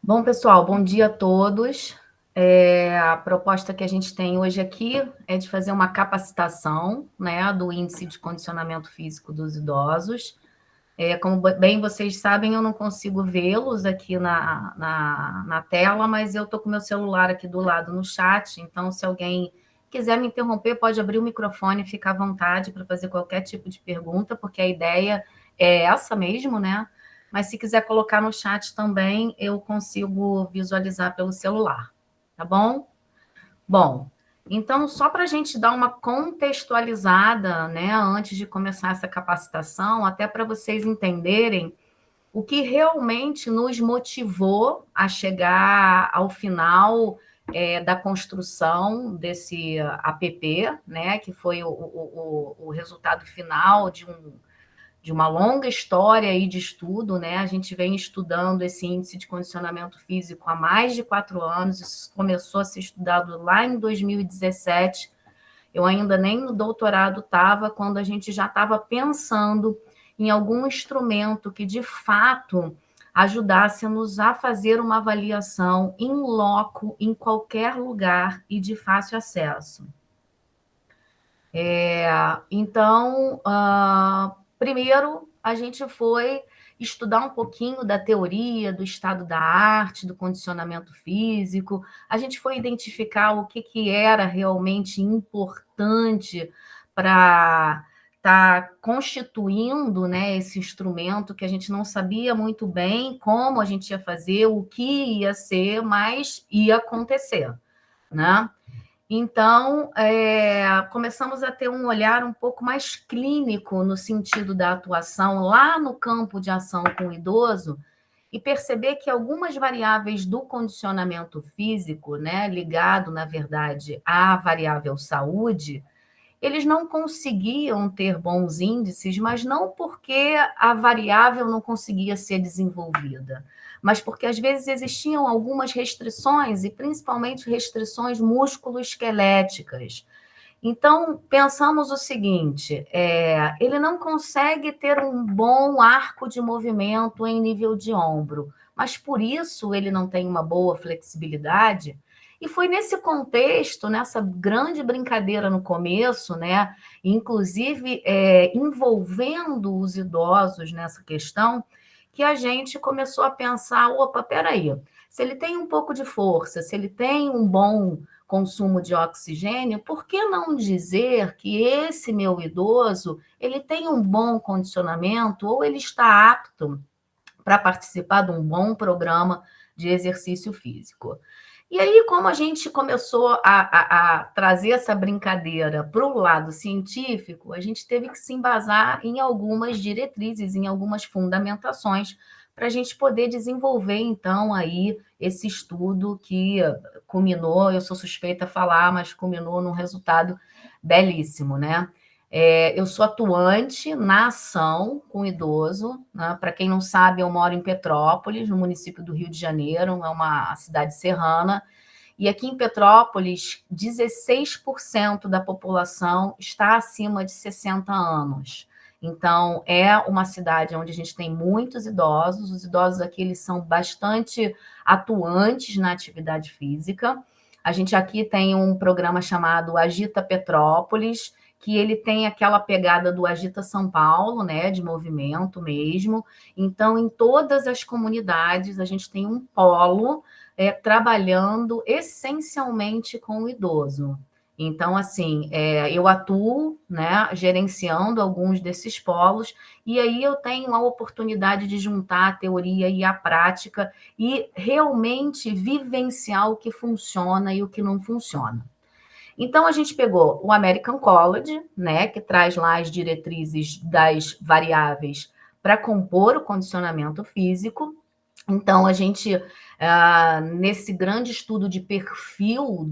Bom, pessoal, bom dia a todos. A proposta que a gente tem hoje aqui é de fazer uma capacitação, né, do Índice de Condicionamento Físico dos Idosos. Como bem vocês sabem, eu não consigo vê-los aqui na tela, mas eu estou com meu celular aqui do lado no chat, então se alguém quiser me interromper, pode abrir o microfone e ficar à vontade para fazer qualquer tipo de pergunta, porque a ideia é essa mesmo, né? Mas se quiser colocar no chat também, eu consigo visualizar pelo celular, tá bom? Bom, então, só para a gente dar uma contextualizada, né, antes de começar essa capacitação, até para vocês entenderem o que realmente nos motivou a chegar ao final da construção desse app, né, que foi o resultado final de uma longa história aí de estudo, né? A gente vem estudando esse índice de condicionamento físico há mais de 4 anos, isso começou a ser estudado lá em 2017, eu ainda nem no doutorado estava, quando a gente já estava pensando em algum instrumento que, de fato, ajudasse-nos a fazer uma avaliação in loco, em qualquer lugar e de fácil acesso. Então, primeiro, a gente foi estudar um pouquinho da teoria, do estado da arte, do condicionamento físico. A gente foi identificar o que era realmente importante para estar constituindo, né, esse instrumento que a gente não sabia muito bem como a gente ia fazer, o que ia ser, mas ia acontecer, né? Então, começamos a ter um olhar um pouco mais clínico no sentido da atuação lá no campo de ação com o idoso e perceber que algumas variáveis do condicionamento físico, né, ligado, na verdade, à variável saúde, eles não conseguiam ter bons índices, mas não porque a variável não conseguia ser desenvolvida, mas porque às vezes existiam algumas restrições, e principalmente restrições músculo-esqueléticas. Então, pensamos o seguinte: ele não consegue ter um bom arco de movimento em nível de ombro, mas por isso ele não tem uma boa flexibilidade. E foi nesse contexto, nessa grande brincadeira no começo, né, inclusive envolvendo os idosos nessa questão, que a gente começou a pensar: opa, peraí, se ele tem um pouco de força, se ele tem um bom consumo de oxigênio, por que não dizer que esse meu idoso ele tem um bom condicionamento ou ele está apto para participar de um bom programa de exercício físico? E aí, como a gente começou a trazer essa brincadeira para o lado científico, a gente teve que se embasar em algumas diretrizes, em algumas fundamentações, para a gente poder desenvolver, então, aí esse estudo que culminou, eu sou suspeita a falar, mas culminou num resultado belíssimo, né? Eu sou atuante na ação com idoso, né? Para quem não sabe, eu moro em Petrópolis, no município do Rio de Janeiro, é uma cidade serrana, e aqui em Petrópolis, 16% da população está acima de 60 anos. Então, é uma cidade onde a gente tem muitos idosos, os idosos aqui eles são bastante atuantes na atividade física. A gente aqui tem um programa chamado Agita Petrópolis, que ele tem aquela pegada do Agita São Paulo, né, de movimento mesmo. Então, em todas as comunidades, a gente tem um polo trabalhando essencialmente com o idoso. Então, assim, eu atuo, né, gerenciando alguns desses polos, e aí eu tenho a oportunidade de juntar a teoria e a prática e realmente vivenciar o que funciona e o que não funciona. Então, a gente pegou o American College, né, que traz lá as diretrizes das variáveis para compor o condicionamento físico. Então, a gente, nesse grande estudo de perfil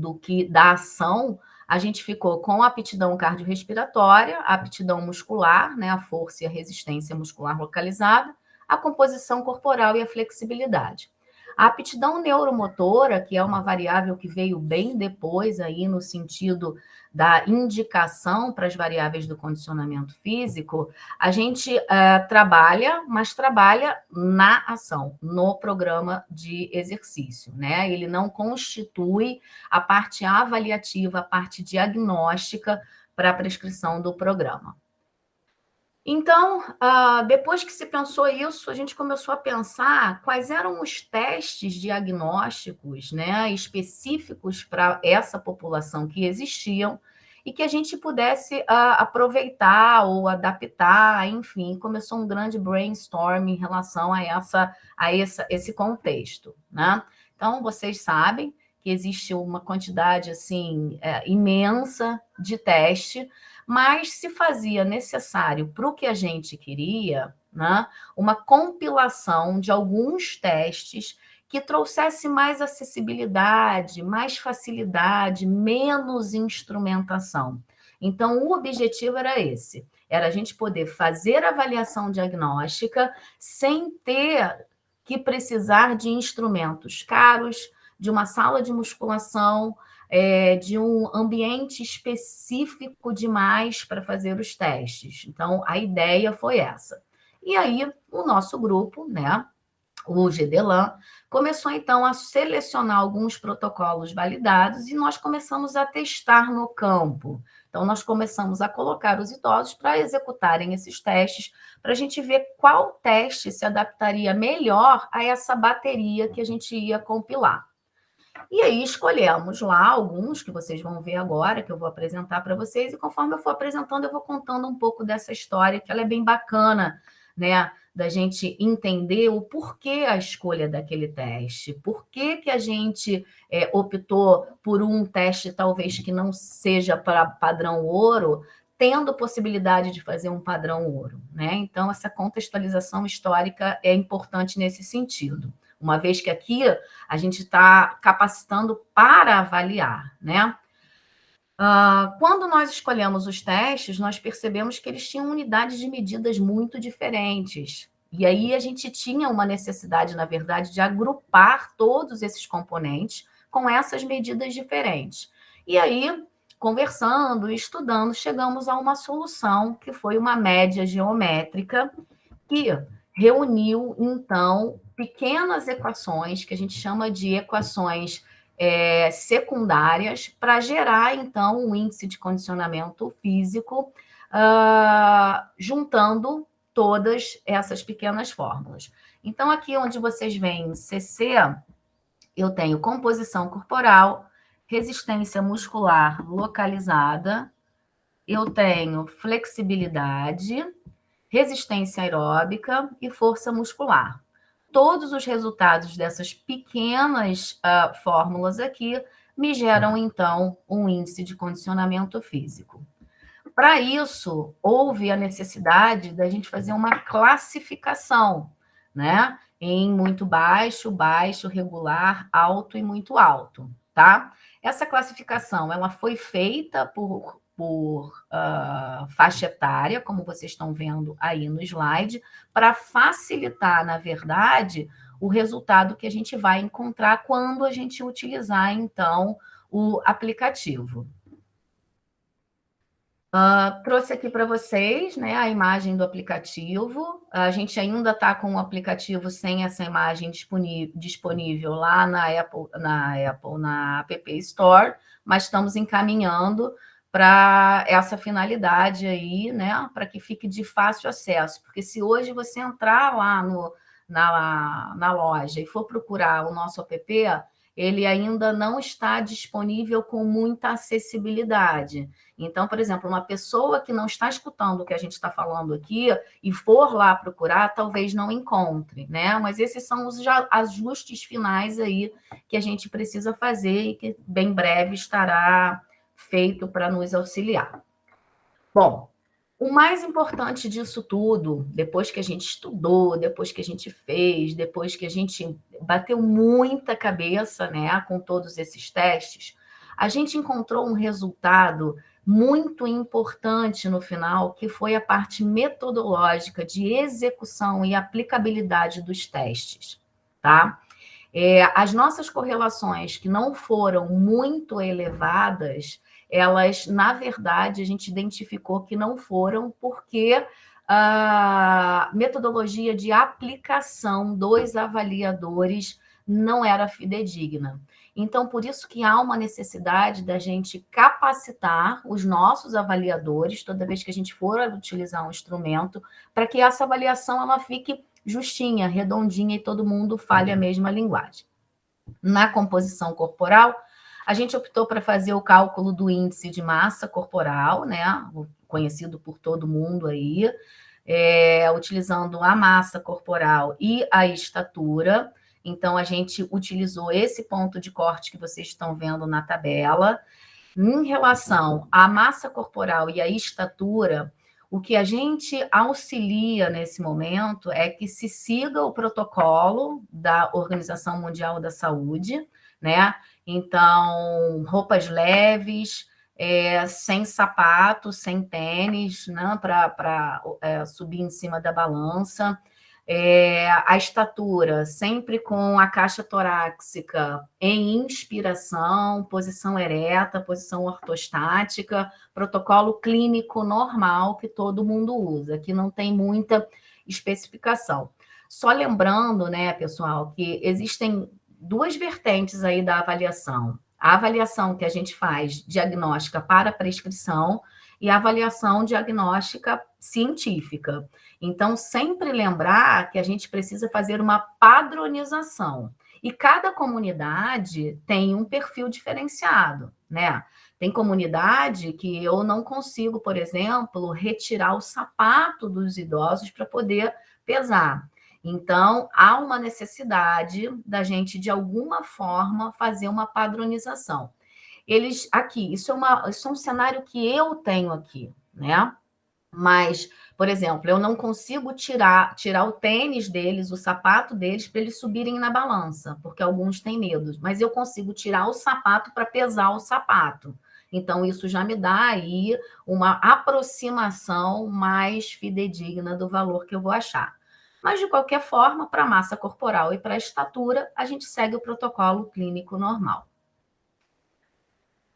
da ação, a gente ficou com a aptidão cardiorrespiratória, a aptidão muscular, né, a força e a resistência muscular localizada, a composição corporal e a flexibilidade. A aptidão neuromotora, que é uma variável que veio bem depois aí no sentido da indicação para as variáveis do condicionamento físico, a gente trabalha, mas trabalha na ação, no programa de exercício, né? Ele não constitui a parte avaliativa, a parte diagnóstica para a prescrição do programa. Então, depois que se pensou isso, a gente começou a pensar quais eram os testes diagnósticos, né, específicos para essa população que existiam e que a gente pudesse aproveitar ou adaptar, enfim, começou um grande brainstorm em relação esse contexto, né? Então, vocês sabem que existe uma quantidade assim imensa de teste, mas se fazia necessário para o que a gente queria, né, uma compilação de alguns testes que trouxesse mais acessibilidade, mais facilidade, menos instrumentação. Então, o objetivo era esse, era a gente poder fazer avaliação diagnóstica sem ter que precisar de instrumentos caros, de uma sala de musculação, de um ambiente específico demais para fazer os testes. Então, a ideia foi essa. E aí, o nosso grupo, né, o GDLAN, começou então a selecionar alguns protocolos validados e nós começamos a testar no campo. Então, nós começamos a colocar os idosos para executarem esses testes, para a gente ver qual teste se adaptaria melhor a essa bateria que a gente ia compilar. E aí escolhemos lá alguns que vocês vão ver agora, que eu vou apresentar para vocês, e conforme eu for apresentando, eu vou contando um pouco dessa história, que ela é bem bacana, né? Da gente entender o porquê a escolha daquele teste, por que a gente optou por um teste talvez que não seja para padrão ouro, tendo possibilidade de fazer um padrão ouro, né? Então, essa contextualização histórica é importante nesse sentido, uma vez que aqui a gente está capacitando para avaliar, né? Quando nós escolhemos os testes, nós percebemos que eles tinham unidades de medidas muito diferentes. E aí a gente tinha uma necessidade, na verdade, de agrupar todos esses componentes com essas medidas diferentes. E aí, conversando e estudando, chegamos a uma solução que foi uma média geométrica que reuniu, então, pequenas equações, que a gente chama de equações secundárias, para gerar, então, um índice de condicionamento físico, juntando todas essas pequenas fórmulas. Então, aqui onde vocês veem CC, eu tenho composição corporal, resistência muscular localizada, eu tenho flexibilidade, resistência aeróbica e força muscular. Todos os resultados dessas pequenas fórmulas aqui me geram, então, um índice de condicionamento físico. Para isso, houve a necessidade da gente fazer uma classificação, né? Em muito baixo, baixo, regular, alto e muito alto, tá? Essa classificação, ela foi feita por faixa etária, como vocês estão vendo aí no slide, para facilitar, na verdade, o resultado que a gente vai encontrar quando a gente utilizar, então, o aplicativo. Trouxe aqui para vocês, né, a imagem do aplicativo. A gente ainda está com o aplicativo sem essa imagem disponível lá na App Store, mas estamos encaminhando para essa finalidade aí, né, para que fique de fácil acesso. Porque se hoje você entrar lá na loja e for procurar o nosso app, ele ainda não está disponível com muita acessibilidade. Então, por exemplo, uma pessoa que não está escutando o que a gente está falando aqui e for lá procurar, talvez não encontre, né? Mas esses são os ajustes finais aí que a gente precisa fazer e que bem breve estará feito para nos auxiliar. Bom, o mais importante disso tudo, depois que a gente estudou, depois que a gente fez, depois que a gente bateu muita cabeça, né, com todos esses testes, a gente encontrou um resultado muito importante no final, que foi a parte metodológica de execução e aplicabilidade dos testes, tá? As nossas correlações que não foram muito elevadas, elas, na verdade, a gente identificou que não foram porque a metodologia de aplicação dos avaliadores não era fidedigna. Então, por isso que há uma necessidade da gente capacitar os nossos avaliadores toda vez que a gente for utilizar um instrumento, para que essa avaliação ela fique justinha, redondinha e todo mundo fale a mesma linguagem. Na composição corporal, a gente optou para fazer o cálculo do índice de massa corporal, né, conhecido por todo mundo aí, utilizando a massa corporal e a estatura. Então, a gente utilizou esse ponto de corte que vocês estão vendo na tabela. Em relação à massa corporal e à estatura, o que a gente auxilia nesse momento é que se siga o protocolo da Organização Mundial da Saúde, né? Então, roupas leves, sem sapato, sem tênis, né? Para subir em cima da balança. A estatura, sempre com a caixa torácica em inspiração, posição ereta, posição ortostática, protocolo clínico normal que todo mundo usa, que não tem muita especificação. Só lembrando, né, pessoal, que existem duas vertentes aí da avaliação. A avaliação que a gente faz diagnóstica para prescrição e a avaliação diagnóstica científica. Então, sempre lembrar que a gente precisa fazer uma padronização. E cada comunidade tem um perfil diferenciado, né? Tem comunidade que eu não consigo, por exemplo, retirar o sapato dos idosos para poder pesar. Então, há uma necessidade da gente, de alguma forma, fazer uma padronização. Eles, aqui, isso é um cenário que eu tenho aqui, né? Mas, por exemplo, eu não consigo tirar o tênis deles, o sapato deles, para eles subirem na balança, porque alguns têm medo. Mas eu consigo tirar o sapato para pesar o sapato. Então, isso já me dá aí uma aproximação mais fidedigna do valor que eu vou achar. Mas, de qualquer forma, para a massa corporal e para a estatura, a gente segue o protocolo clínico normal.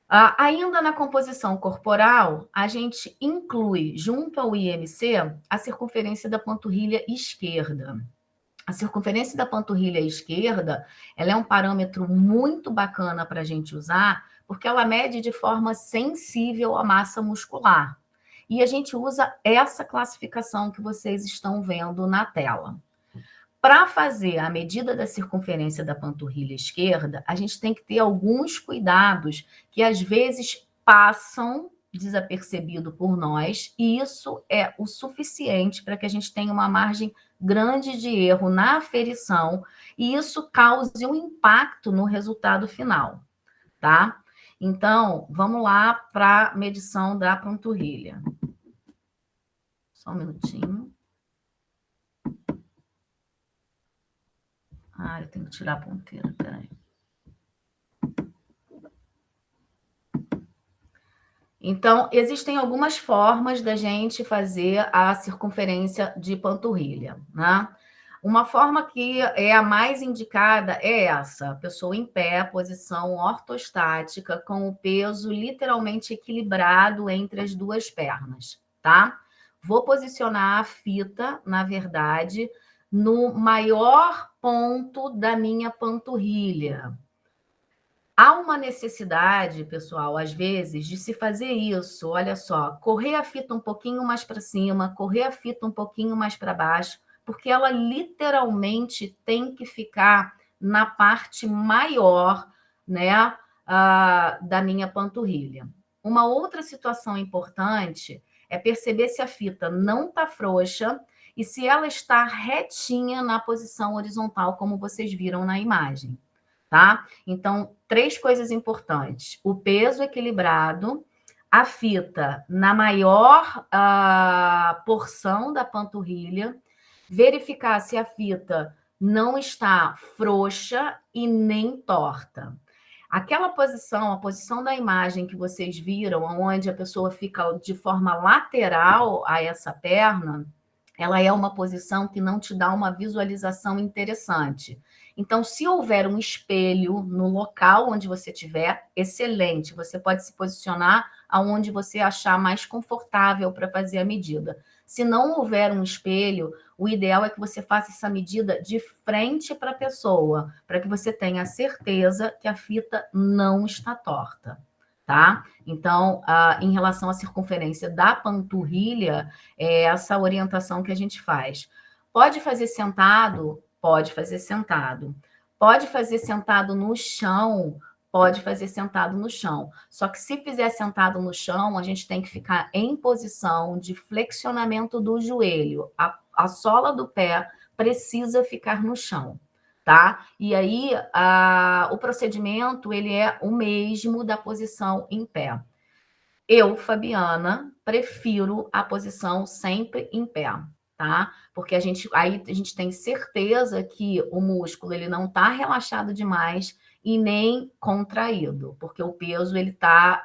Ainda na composição corporal, a gente inclui, junto ao IMC, a circunferência da panturrilha esquerda. A circunferência da panturrilha esquerda, ela é um parâmetro muito bacana para a gente usar, porque ela mede de forma sensível a massa muscular. E a gente usa essa classificação que vocês estão vendo na tela. Para fazer a medida da circunferência da panturrilha esquerda, a gente tem que ter alguns cuidados que às vezes passam desapercebido por nós, e isso é o suficiente para que a gente tenha uma margem grande de erro na aferição, e isso cause um impacto no resultado final, tá? Então, vamos lá para a medição da panturrilha. Só um minutinho. Eu tenho que tirar a ponteira, peraí. Então, existem algumas formas da gente fazer a circunferência de panturrilha, né? Uma forma que é a mais indicada é essa, pessoa em pé, posição ortostática, com o peso literalmente equilibrado entre as duas pernas, tá? Vou posicionar a fita, na verdade, no maior ponto da minha panturrilha. Há uma necessidade, pessoal, às vezes, de se fazer isso. Olha só, correr a fita um pouquinho mais para cima, correr a fita um pouquinho mais para baixo, porque ela literalmente tem que ficar na parte maior, né, da minha panturrilha. Uma outra situação importante é perceber se a fita não está frouxa e se ela está retinha na posição horizontal, como vocês viram na imagem, tá? Então, 3 coisas importantes: o peso equilibrado, a fita na maior porção da panturrilha, verificar se a fita não está frouxa e nem torta. Aquela posição, a posição da imagem que vocês viram, onde a pessoa fica de forma lateral a essa perna, ela é uma posição que não te dá uma visualização interessante. Então, se houver um espelho no local onde você estiver, excelente. Você pode se posicionar aonde você achar mais confortável para fazer a medida. Se não houver um espelho, o ideal é que você faça essa medida de frente para a pessoa, para que você tenha certeza que a fita não está torta, tá? Então, em relação à circunferência da panturrilha, é essa orientação que a gente faz. Pode fazer sentado? Pode fazer sentado. Pode fazer sentado no chão? Pode fazer sentado no chão. Só que se fizer sentado no chão, a gente tem que ficar em posição de flexionamento do joelho. A sola do pé precisa ficar no chão, tá? E aí, o procedimento, ele é o mesmo da posição em pé. Eu, Fabiana, prefiro a posição sempre em pé, tá? Porque aí a gente tem certeza que o músculo ele não está relaxado demais e nem contraído, porque o peso ele está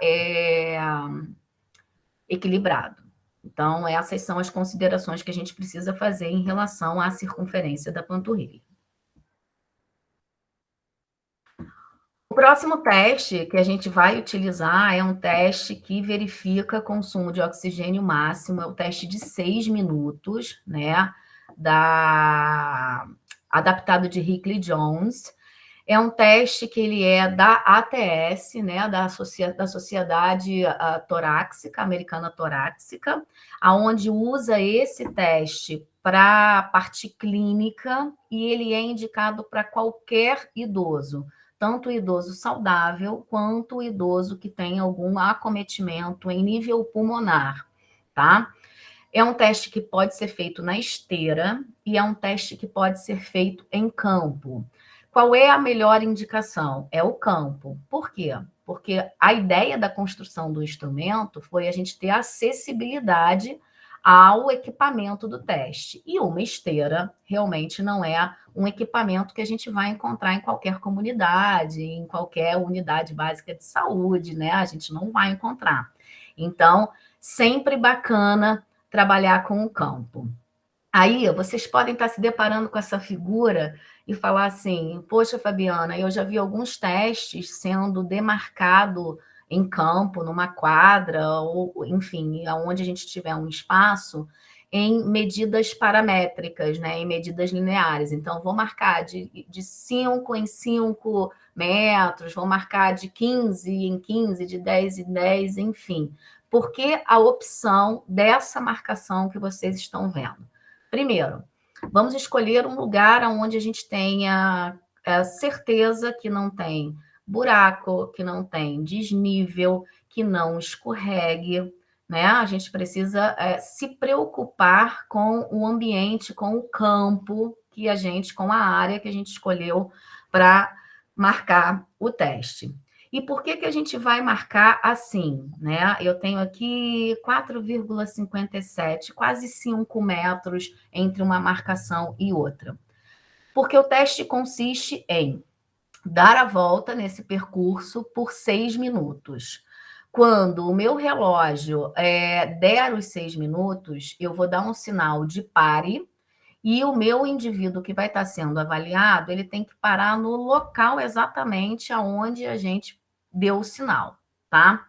equilibrado. Então, essas são as considerações que a gente precisa fazer em relação à circunferência da panturrilha. O próximo teste que a gente vai utilizar é um teste que verifica consumo de oxigênio máximo, é o teste de 6 minutos, né? Adaptado de Hickley Jones. É um teste que ele é da ATS, né? Da Sociedade Torácica, Americana Torácica, aonde usa esse teste para a parte clínica e ele é indicado para qualquer idoso, tanto o idoso saudável quanto o idoso que tem algum acometimento em nível pulmonar, tá? É um teste que pode ser feito na esteira e é um teste que pode ser feito em campo. Qual é a melhor indicação? É o campo. Por quê? Porque a ideia da construção do instrumento foi a gente ter acessibilidade ao equipamento do teste. E uma esteira realmente não é um equipamento que a gente vai encontrar em qualquer comunidade, em qualquer unidade básica de saúde, né? A gente não vai encontrar. Então, sempre bacana trabalhar com o campo. Aí vocês podem estar se deparando com essa figura e falar assim: poxa, Fabiana, eu já vi alguns testes sendo demarcado em campo, numa quadra, ou enfim, aonde a gente tiver um espaço, em medidas paramétricas, né, em medidas lineares. Então, vou marcar de 5 em 5 metros, vou marcar de 15 em 15, de 10 em 10, enfim. Por que a opção dessa marcação que vocês estão vendo? Primeiro, vamos escolher um lugar onde a gente tenha certeza que não tem buraco, que não tem desnível, que não escorregue, né? A gente precisa se preocupar com o ambiente, com o campo com a área que a gente escolheu para marcar o teste. E por que a gente vai marcar assim, né? Eu tenho aqui 4,57, quase 5 metros entre uma marcação e outra. Porque o teste consiste em dar a volta nesse percurso por 6 minutos. Quando o meu relógio der os 6 minutos, eu vou dar um sinal de pare e o meu indivíduo que vai estar sendo avaliado, ele tem que parar no local exatamente aonde a gente deu o sinal, tá?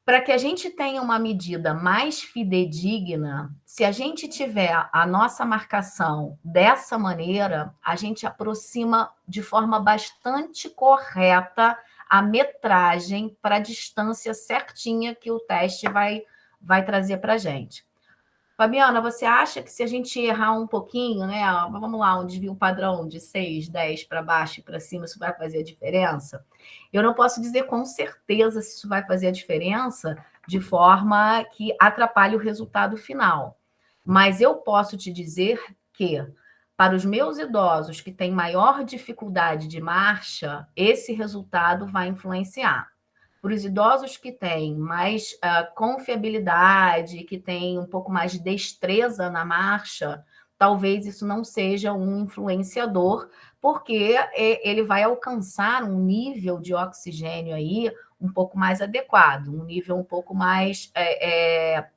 Para que a gente tenha uma medida mais fidedigna, se a gente tiver a nossa marcação dessa maneira, a gente aproxima de forma bastante correta a metragem para a distância certinha que o teste vai trazer para a gente. Fabiana, você acha que se a gente errar um pouquinho, né? Vamos lá, um desvio padrão de 6, 10 para baixo e para cima, isso vai fazer a diferença? Eu não posso dizer com certeza se isso vai fazer a diferença de forma que atrapalhe o resultado final. Mas eu posso te dizer que, para os meus idosos que têm maior dificuldade de marcha, esse resultado vai influenciar. Para os idosos que têm mais confiabilidade, que têm um pouco mais de destreza na marcha, talvez isso não seja um influenciador, porque ele vai alcançar um nível de oxigênio aí um pouco mais adequado, um nível um pouco mais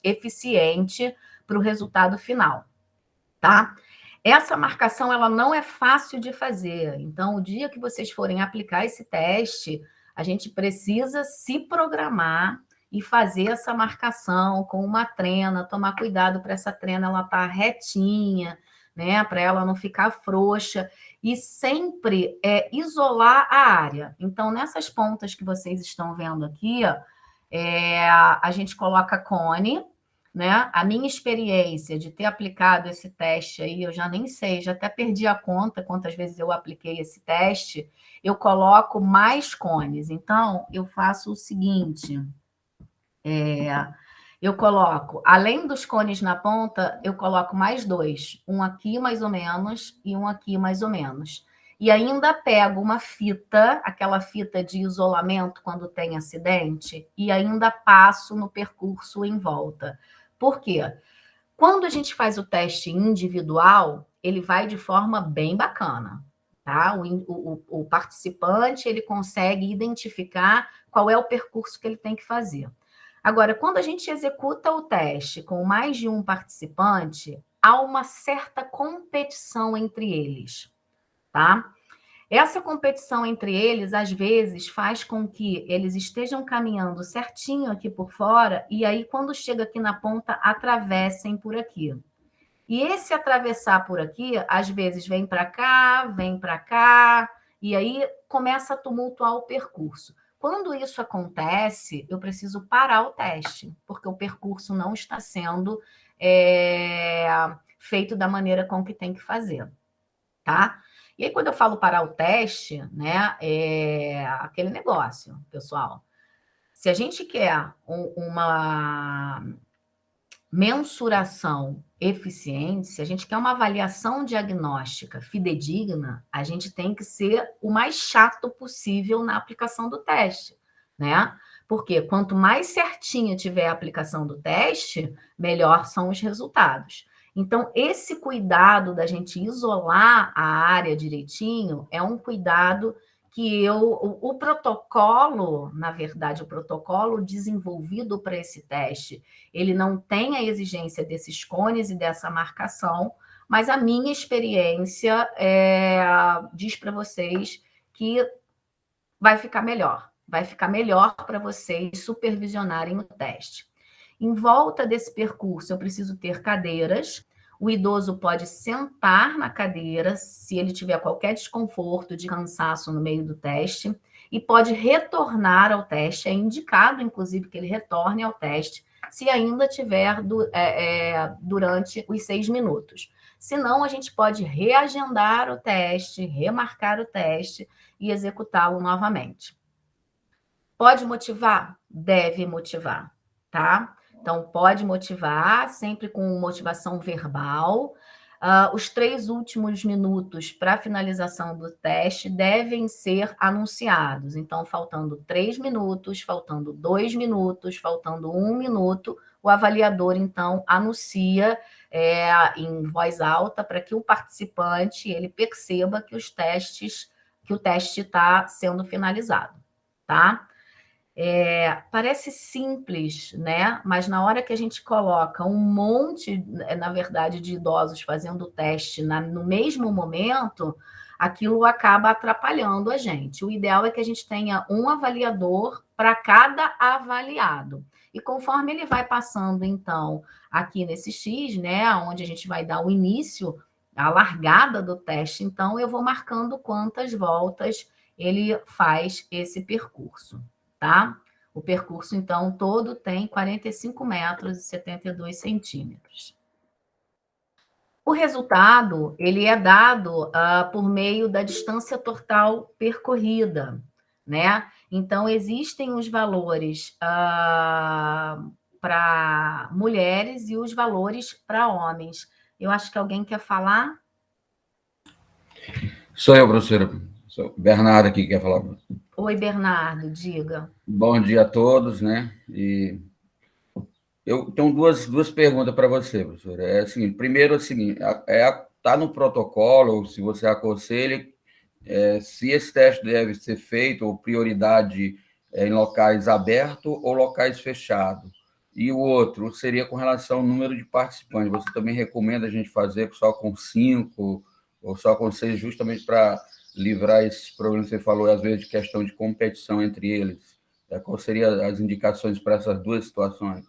eficiente para o resultado final. tá? Essa marcação, ela não é fácil de fazer. Então, o dia que vocês forem aplicar esse teste, a gente precisa se programar e fazer essa marcação com uma trena, tomar cuidado para essa trena ela estar retinha, né? Para ela não ficar frouxa. E sempre isolar a área. Então, nessas pontas que vocês estão vendo aqui, ó, a gente coloca cone, né? A minha experiência de ter aplicado esse teste aí, eu já nem sei, já até perdi a conta quantas vezes eu apliquei esse teste. Eu coloco mais cones. Então, eu faço o seguinte: eu coloco, além dos cones na ponta, eu coloco mais dois, um aqui mais ou menos e um aqui mais ou menos. E ainda pego uma fita, aquela fita de isolamento quando tem acidente, e ainda passo no percurso em volta. Por quê? Quando a gente faz o teste individual, ele vai de forma bem bacana, tá? O participante, ele consegue identificar qual é o percurso que ele tem que fazer. Agora, quando a gente executa o teste com mais de um participante, há uma certa competição entre eles, tá? Essa competição entre eles, às vezes, faz com que eles estejam caminhando certinho aqui por fora, e aí, quando chega aqui na ponta, atravessem por aqui. E esse atravessar por aqui, às vezes, vem para cá, e aí começa a tumultuar o percurso. Quando isso acontece, eu preciso parar o teste, porque o percurso não está sendo feito da maneira com que tem que fazer, tá? E aí, quando eu falo parar o teste, né, é aquele negócio, pessoal. Se a gente quer uma mensuração eficiente, se a gente quer uma avaliação diagnóstica fidedigna, a gente tem que ser o mais chato possível na aplicação do teste, né? Porque quanto mais certinha tiver a aplicação do teste, melhor são os resultados. Então, esse cuidado da gente isolar a área direitinho é um cuidado que o protocolo, na verdade, o protocolo desenvolvido para esse teste, ele não tem a exigência desses cones e dessa marcação, mas a minha experiência diz para vocês que vai ficar melhor para vocês supervisionarem o teste. Em volta desse percurso, eu preciso ter cadeiras. O idoso pode sentar na cadeira se ele tiver qualquer desconforto de cansaço no meio do teste e pode retornar ao teste. É indicado, inclusive, que ele retorne ao teste se ainda tiver durante os 6 minutos. Senão, a gente pode reagendar o teste, remarcar o teste e executá-lo novamente. Pode motivar? Deve motivar, tá? Então, pode motivar, sempre com motivação verbal. Os 3 últimos minutos para a finalização do teste devem ser anunciados. Então, faltando 3 minutos, faltando 2 minutos, faltando 1 minuto, o avaliador, então, anuncia em voz alta para que o participante ele perceba que o teste está sendo finalizado, tá? Parece simples, né? Mas na hora que a gente coloca um monte, na verdade, de idosos fazendo o teste no mesmo momento, aquilo acaba atrapalhando a gente. O ideal é que a gente tenha um avaliador para cada avaliado. E conforme ele vai passando, então, aqui nesse X, né, onde a gente vai dar o início, a largada do teste, então eu vou marcando quantas voltas ele faz esse percurso. Tá? O percurso, então, todo tem 45 metros e 72 centímetros. O resultado, ele é dado por meio da distância total percorrida, né? Então, existem os valores para mulheres e os valores para homens. Eu acho que alguém quer falar? Sou eu, professora. Sou Bernardo aqui, quer falar. Oi, Bernardo, diga. Bom dia a todos, né? E eu tenho duas perguntas para você, professora. Assim, primeiro, é o seguinte, está no protocolo, se você aconselha, se esse teste deve ser feito, ou prioridade em locais abertos ou locais fechados. E o outro seria com relação ao número de participantes. Você também recomenda a gente fazer só com 5 ou só com 6, justamente para livrar esses problemas que você falou, às vezes, de questão de competição entre eles? Quais seriam as indicações para essas duas situações?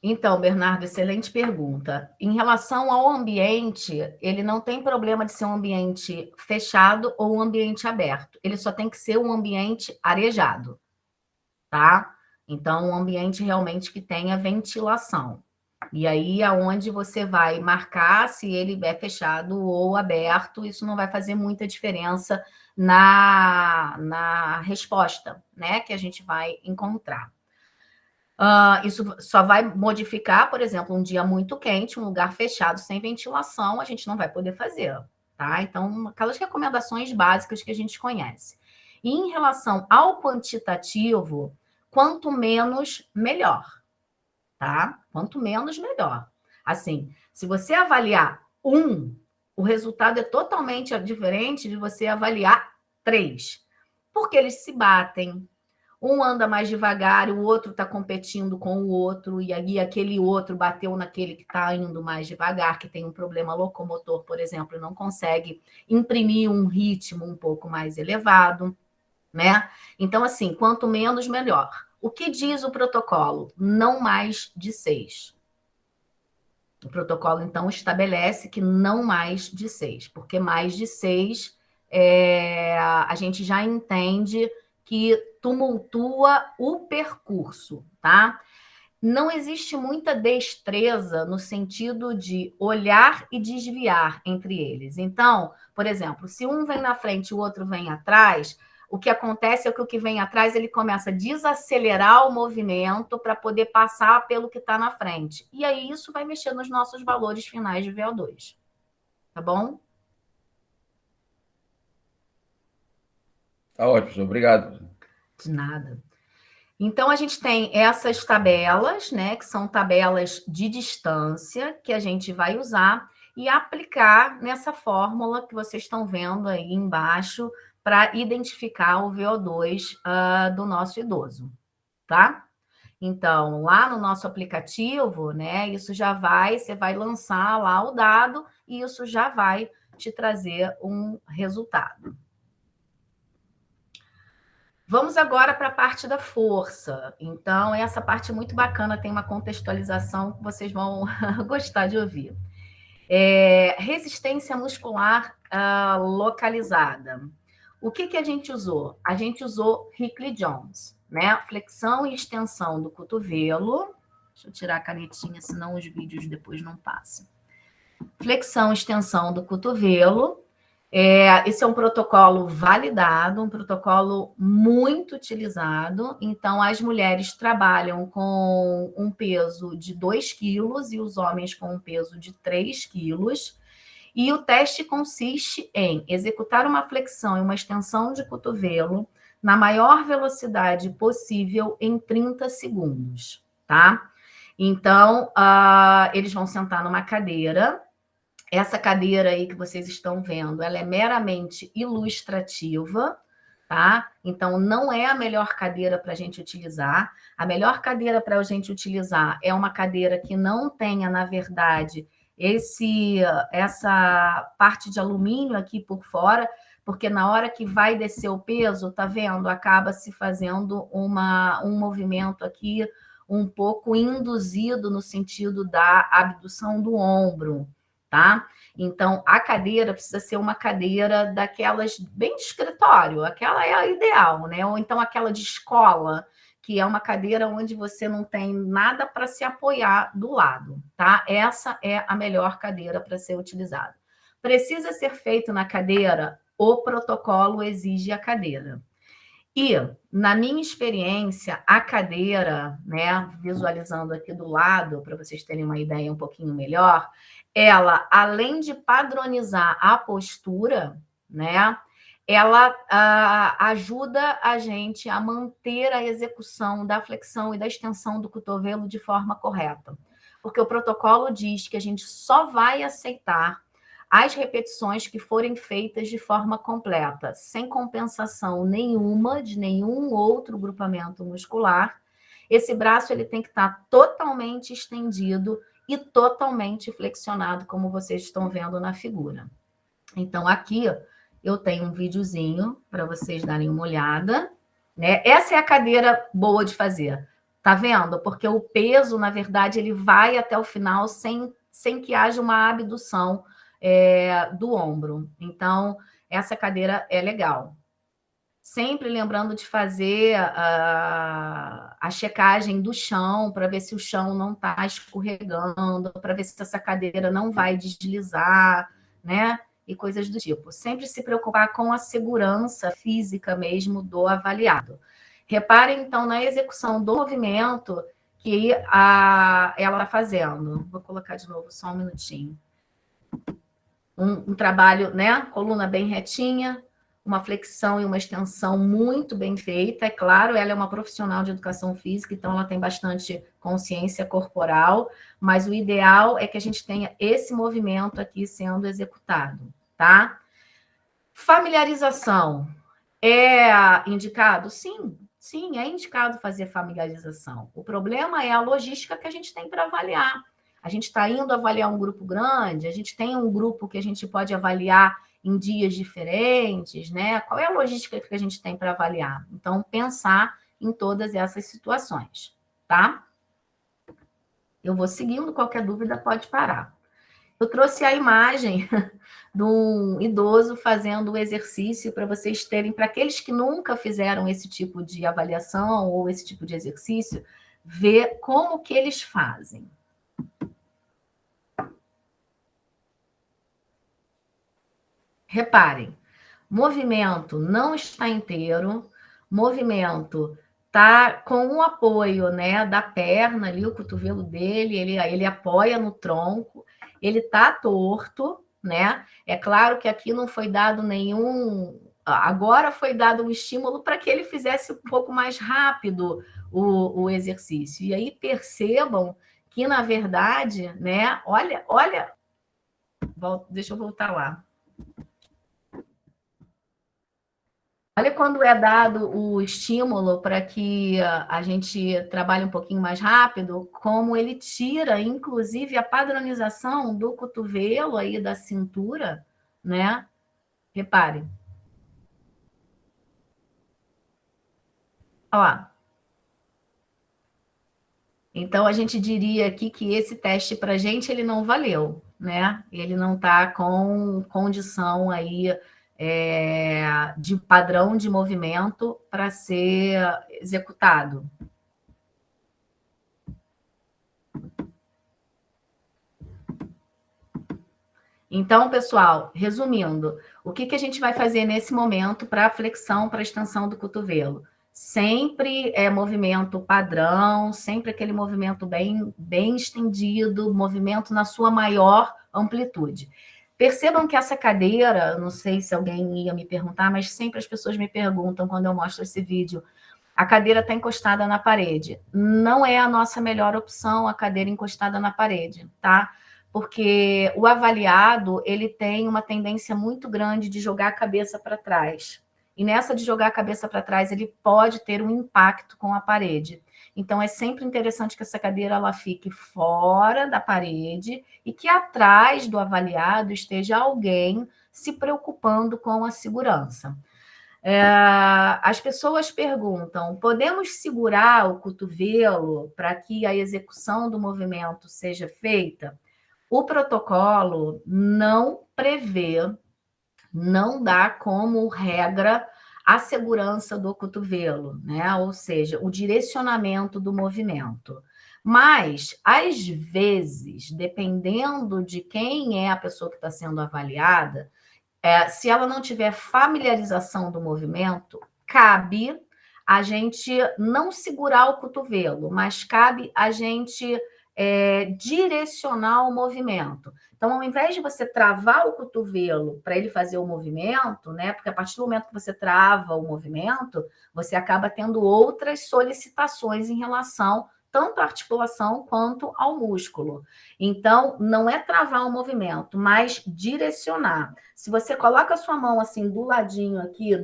Então, Bernardo, excelente pergunta. Em relação ao ambiente, ele não tem problema de ser um ambiente fechado ou um ambiente aberto. Ele só tem que ser um ambiente arejado, tá? Então, um ambiente realmente que tenha ventilação. E aí, aonde você vai marcar se ele é fechado ou aberto, isso não vai fazer muita diferença na resposta, né, que a gente vai encontrar. Isso só vai modificar, por exemplo, um dia muito quente, um lugar fechado, sem ventilação, a gente não vai poder fazer, tá? Então, aquelas recomendações básicas que a gente conhece. E em relação ao quantitativo, quanto menos, melhor, tá? Quanto menos, melhor. Assim, se você avaliar o resultado é totalmente diferente de você avaliar 3, porque eles se batem, um anda mais devagar, o outro está competindo com o outro, e aí aquele outro bateu naquele que está indo mais devagar, que tem um problema locomotor, por exemplo, e não consegue imprimir um ritmo um pouco mais elevado, né? Então, assim, quanto menos, melhor. O que diz o protocolo? Não mais de 6. O protocolo, então, estabelece que não mais de 6, porque mais de 6 a gente já entende que tumultua o percurso, tá? Não existe muita destreza no sentido de olhar e desviar entre eles. Então, por exemplo, se um vem na frente e o outro vem atrás, o que acontece é que o que vem atrás ele começa a desacelerar o movimento para poder passar pelo que está na frente. E aí isso vai mexer nos nossos valores finais de VO2. Tá bom? Tá ótimo, obrigado. De nada. Então, a gente tem essas tabelas, né, que são tabelas de distância, que a gente vai usar e aplicar nessa fórmula que vocês estão vendo aí embaixo para identificar o VO2 do nosso idoso, tá? Então, lá no nosso aplicativo, né, isso já vai, você vai lançar lá o dado e isso já vai te trazer um resultado. Vamos agora para a parte da força. Então, essa parte é muito bacana, tem uma contextualização que vocês vão gostar de ouvir. Resistência muscular localizada. O que a gente usou? A gente usou Hickley Jones, né? Flexão e extensão do cotovelo. Deixa eu tirar a canetinha, senão os vídeos depois não passam. Flexão e extensão do cotovelo. Esse é um protocolo validado, um protocolo muito utilizado. Então, as mulheres trabalham com um peso de 2 quilos e os homens com um peso de 3 quilos. E o teste consiste em executar uma flexão e uma extensão de cotovelo na maior velocidade possível em 30 segundos, tá? Então, eles vão sentar numa cadeira. Essa cadeira aí que vocês estão vendo, ela é meramente ilustrativa, tá? Então, não é a melhor cadeira para a gente utilizar. A melhor cadeira para a gente utilizar é uma cadeira que não tenha, na verdade, essa parte de alumínio aqui por fora, porque na hora que vai descer o peso, tá vendo? Acaba se fazendo um movimento aqui um pouco induzido no sentido da abdução do ombro, tá? Então, a cadeira precisa ser uma cadeira daquelas bem de escritório, aquela é a ideal, né? Ou então aquela de escola, que é uma cadeira onde você não tem nada para se apoiar do lado, tá? Essa é a melhor cadeira para ser utilizada. Precisa ser feito na cadeira, o protocolo exige a cadeira. E, na minha experiência, a cadeira, né, visualizando aqui do lado, para vocês terem uma ideia um pouquinho melhor, ela, além de padronizar a postura, né, ela ajuda a gente a manter a execução da flexão e da extensão do cotovelo de forma correta. Porque o protocolo diz que a gente só vai aceitar as repetições que forem feitas de forma completa, sem compensação nenhuma de nenhum outro grupamento muscular, esse braço ele tem que estar totalmente estendido e totalmente flexionado, como vocês estão vendo na figura. Então, aqui eu tenho um videozinho para vocês darem uma olhada, né? Essa é a cadeira boa de fazer, tá vendo? Porque o peso, na verdade, ele vai até o final sem que haja uma abdução do ombro. Então, essa cadeira é legal. Sempre lembrando de fazer a checagem do chão, para ver se o chão não está escorregando, para ver se essa cadeira não vai deslizar, né? E coisas do tipo. Sempre se preocupar com a segurança física mesmo do avaliado. Reparem, então, na execução do movimento que ela está fazendo. Vou colocar de novo só um minutinho. Um trabalho, né? Coluna bem retinha, uma flexão e uma extensão muito bem feita. É claro, ela é uma profissional de educação física, então ela tem bastante consciência corporal, mas o ideal é que a gente tenha esse movimento aqui sendo executado, tá? Familiarização é indicado? Sim, é indicado fazer familiarização. O problema é a logística que a gente tem para avaliar. A gente está indo avaliar um grupo grande, a gente tem um grupo que a gente pode avaliar em dias diferentes, né? Qual é a logística que a gente tem para avaliar? Então, pensar em todas essas situações, tá? Eu vou seguindo, qualquer dúvida pode parar. Eu trouxe a imagem de um idoso fazendo o exercício para vocês terem, para aqueles que nunca fizeram esse tipo de avaliação ou esse tipo de exercício, ver como que eles fazem. Reparem, movimento não está inteiro, movimento está com o apoio, né, da perna ali, o cotovelo dele, ele apoia no tronco, ele está torto, né? É claro que aqui não foi dado nenhum... Agora foi dado um estímulo para que ele fizesse um pouco mais rápido o exercício. E aí percebam que, na verdade, né? Olha, deixa eu voltar lá. Olha quando é dado o estímulo para que a gente trabalhe um pouquinho mais rápido, como ele tira, inclusive, a padronização do cotovelo aí da cintura, né? Reparem. Ó. Então, a gente diria aqui que esse teste para a gente, ele não valeu, né? Ele não está com condição aí de padrão de movimento para ser executado. Então, pessoal, resumindo, o que a gente vai fazer nesse momento para a flexão, para a extensão do cotovelo? Sempre movimento padrão, sempre aquele movimento bem estendido, movimento na sua maior amplitude. Percebam que essa cadeira, não sei se alguém ia me perguntar, mas sempre as pessoas me perguntam quando eu mostro esse vídeo, a cadeira está encostada na parede. Não é a nossa melhor opção a cadeira encostada na parede, tá? Porque o avaliado, ele tem uma tendência muito grande de jogar a cabeça para trás. E nessa de jogar a cabeça para trás, ele pode ter um impacto com a parede. Então, é sempre interessante que essa cadeira ela fique fora da parede e que atrás do avaliado esteja alguém se preocupando com a segurança. As pessoas perguntam, podemos segurar o cotovelo para que a execução do movimento seja feita? O protocolo não prevê, não dá como regra a segurança do cotovelo, né? Ou seja, o direcionamento do movimento. Mas, às vezes, dependendo de quem é a pessoa que está sendo avaliada, se ela não tiver familiarização do movimento, cabe a gente não segurar o cotovelo, mas cabe a gente direcionar o movimento. Então, ao invés de você travar o cotovelo para ele fazer o movimento, né? Porque a partir do momento que você trava o movimento, você acaba tendo outras solicitações em relação tanto à articulação quanto ao músculo. Então, não é travar o movimento, mas direcionar. Se você coloca a sua mão assim do ladinho aqui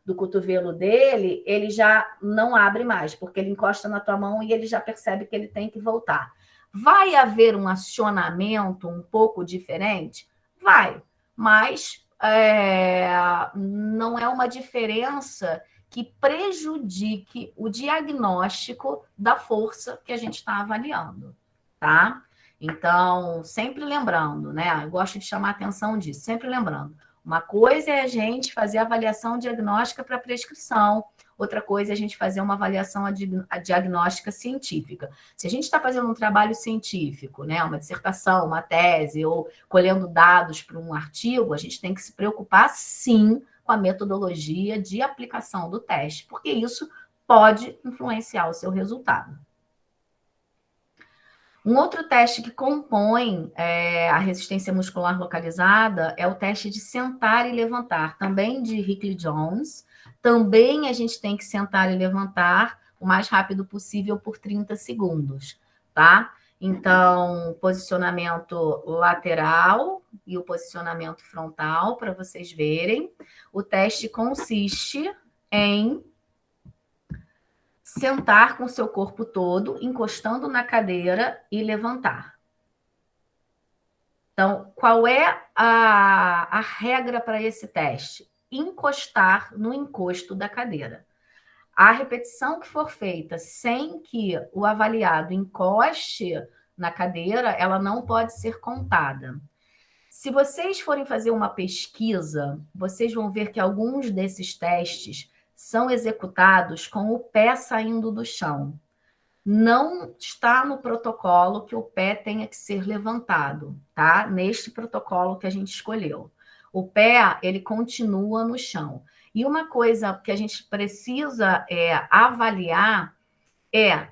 do cotovelo dele, ele já não abre mais, porque ele encosta na tua mão e ele já percebe que ele tem que voltar. Vai haver um acionamento um pouco diferente? Vai, mas não é uma diferença que prejudique o diagnóstico da força que a gente está avaliando, tá? Então, sempre lembrando, né? Eu gosto de chamar a atenção disso, sempre lembrando. Uma coisa é a gente fazer a avaliação diagnóstica para prescrição, outra coisa é a gente fazer uma avaliação diagnóstica científica. Se a gente está fazendo um trabalho científico, né, uma dissertação, uma tese, ou colhendo dados para um artigo, a gente tem que se preocupar, sim, com a metodologia de aplicação do teste, porque isso pode influenciar o seu resultado. Um outro teste que compõe a resistência muscular localizada é o teste de sentar e levantar, também de Hickley-Jones. Também a gente tem que sentar e levantar o mais rápido possível por 30 segundos, tá? Então, posicionamento lateral e o posicionamento frontal, para vocês verem. O teste consiste em sentar com o seu corpo todo, encostando na cadeira e levantar. Então, qual é a regra para esse teste? Encostar no encosto da cadeira. A repetição que for feita sem que o avaliado encoste na cadeira, ela não pode ser contada. Se vocês forem fazer uma pesquisa, vocês vão ver que alguns desses testes são executados com o pé saindo do chão. Não está no protocolo que o pé tenha que ser levantado, tá? Neste protocolo que a gente escolheu. O pé, ele continua no chão. E uma coisa que a gente precisa avaliar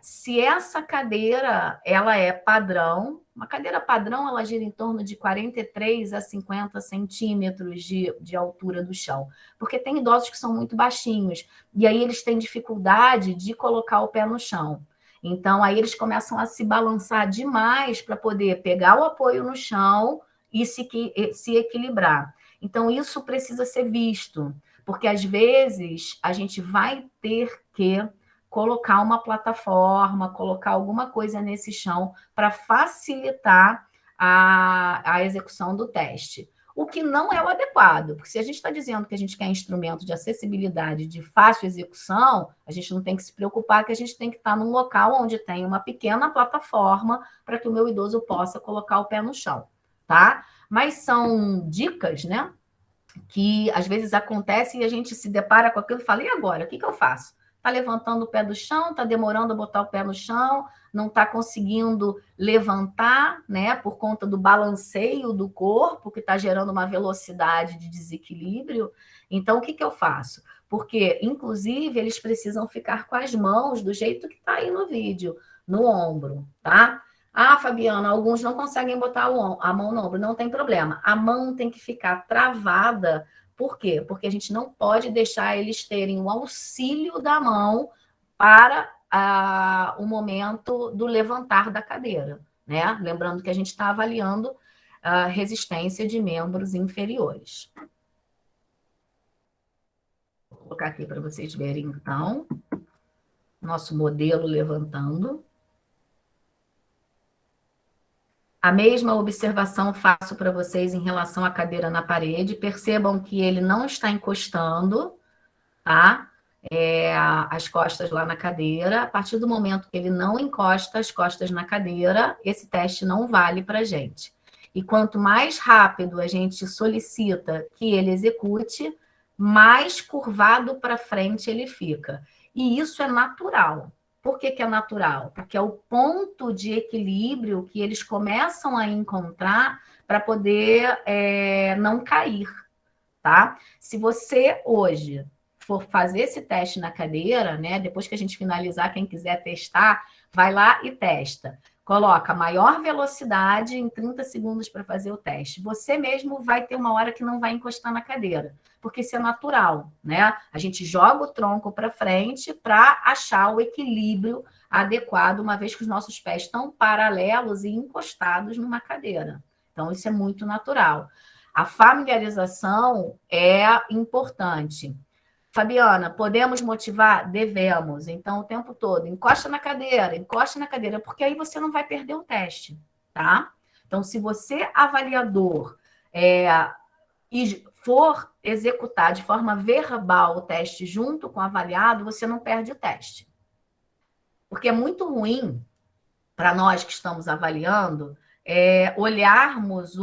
se essa cadeira ela é padrão. Uma cadeira padrão, ela gira em torno de 43 a 50 centímetros de altura do chão, porque tem idosos que são muito baixinhos, e aí eles têm dificuldade de colocar o pé no chão. Então, aí eles começam a se balançar demais para poder pegar o apoio no chão e se equilibrar. Então, isso precisa ser visto, porque às vezes a gente vai ter que colocar uma plataforma, colocar alguma coisa nesse chão para facilitar a execução do teste. O que não é o adequado, porque se a gente está dizendo que a gente quer instrumento de acessibilidade, de fácil execução, a gente não tem que se preocupar que a gente tem que estar num local onde tem uma pequena plataforma para que o meu idoso possa colocar o pé no chão, tá? Mas são dicas, né, que às vezes acontecem e a gente se depara com aquilo e fala, e agora, o que eu faço? Está levantando o pé do chão, está demorando a botar o pé no chão, não está conseguindo levantar, né, por conta do balanceio do corpo, que está gerando uma velocidade de desequilíbrio. Então, o que eu faço? Porque, inclusive, eles precisam ficar com as mãos do jeito que está aí no vídeo, no ombro, tá? Ah, Fabiana, alguns não conseguem botar a mão no ombro, não tem problema. A mão tem que ficar travada. Por quê? Porque a gente não pode deixar eles terem o auxílio da mão para o momento do levantar da cadeira, né? Lembrando que a gente está avaliando a resistência de membros inferiores. Vou colocar aqui para vocês verem, então, nosso modelo levantando. A mesma observação faço para vocês em relação à cadeira na parede. Percebam que ele não está encostando, tá? As costas lá na cadeira. A partir do momento que ele não encosta as costas na cadeira, esse teste não vale para a gente. E quanto mais rápido a gente solicita que ele execute, mais curvado para frente ele fica. E isso é natural. Por que é natural? Porque é o ponto de equilíbrio que eles começam a encontrar para poder não cair, tá? Se você hoje for fazer esse teste na cadeira, né? Depois que a gente finalizar, quem quiser testar, vai lá e testa. Coloca maior velocidade em 30 segundos para fazer o teste. Você mesmo vai ter uma hora que não vai encostar na cadeira, porque isso é natural, né? A gente joga o tronco para frente para achar o equilíbrio adequado, uma vez que os nossos pés estão paralelos e encostados numa cadeira. Então, isso é muito natural. A familiarização é importante. Fabiana, podemos motivar? Devemos. Então, o tempo todo, encosta na cadeira, porque aí você não vai perder o teste, tá? Então, se você, avaliador, e for executar de forma verbal o teste junto com o avaliado, você não perde o teste. Porque é muito ruim para nós que estamos avaliando, olharmos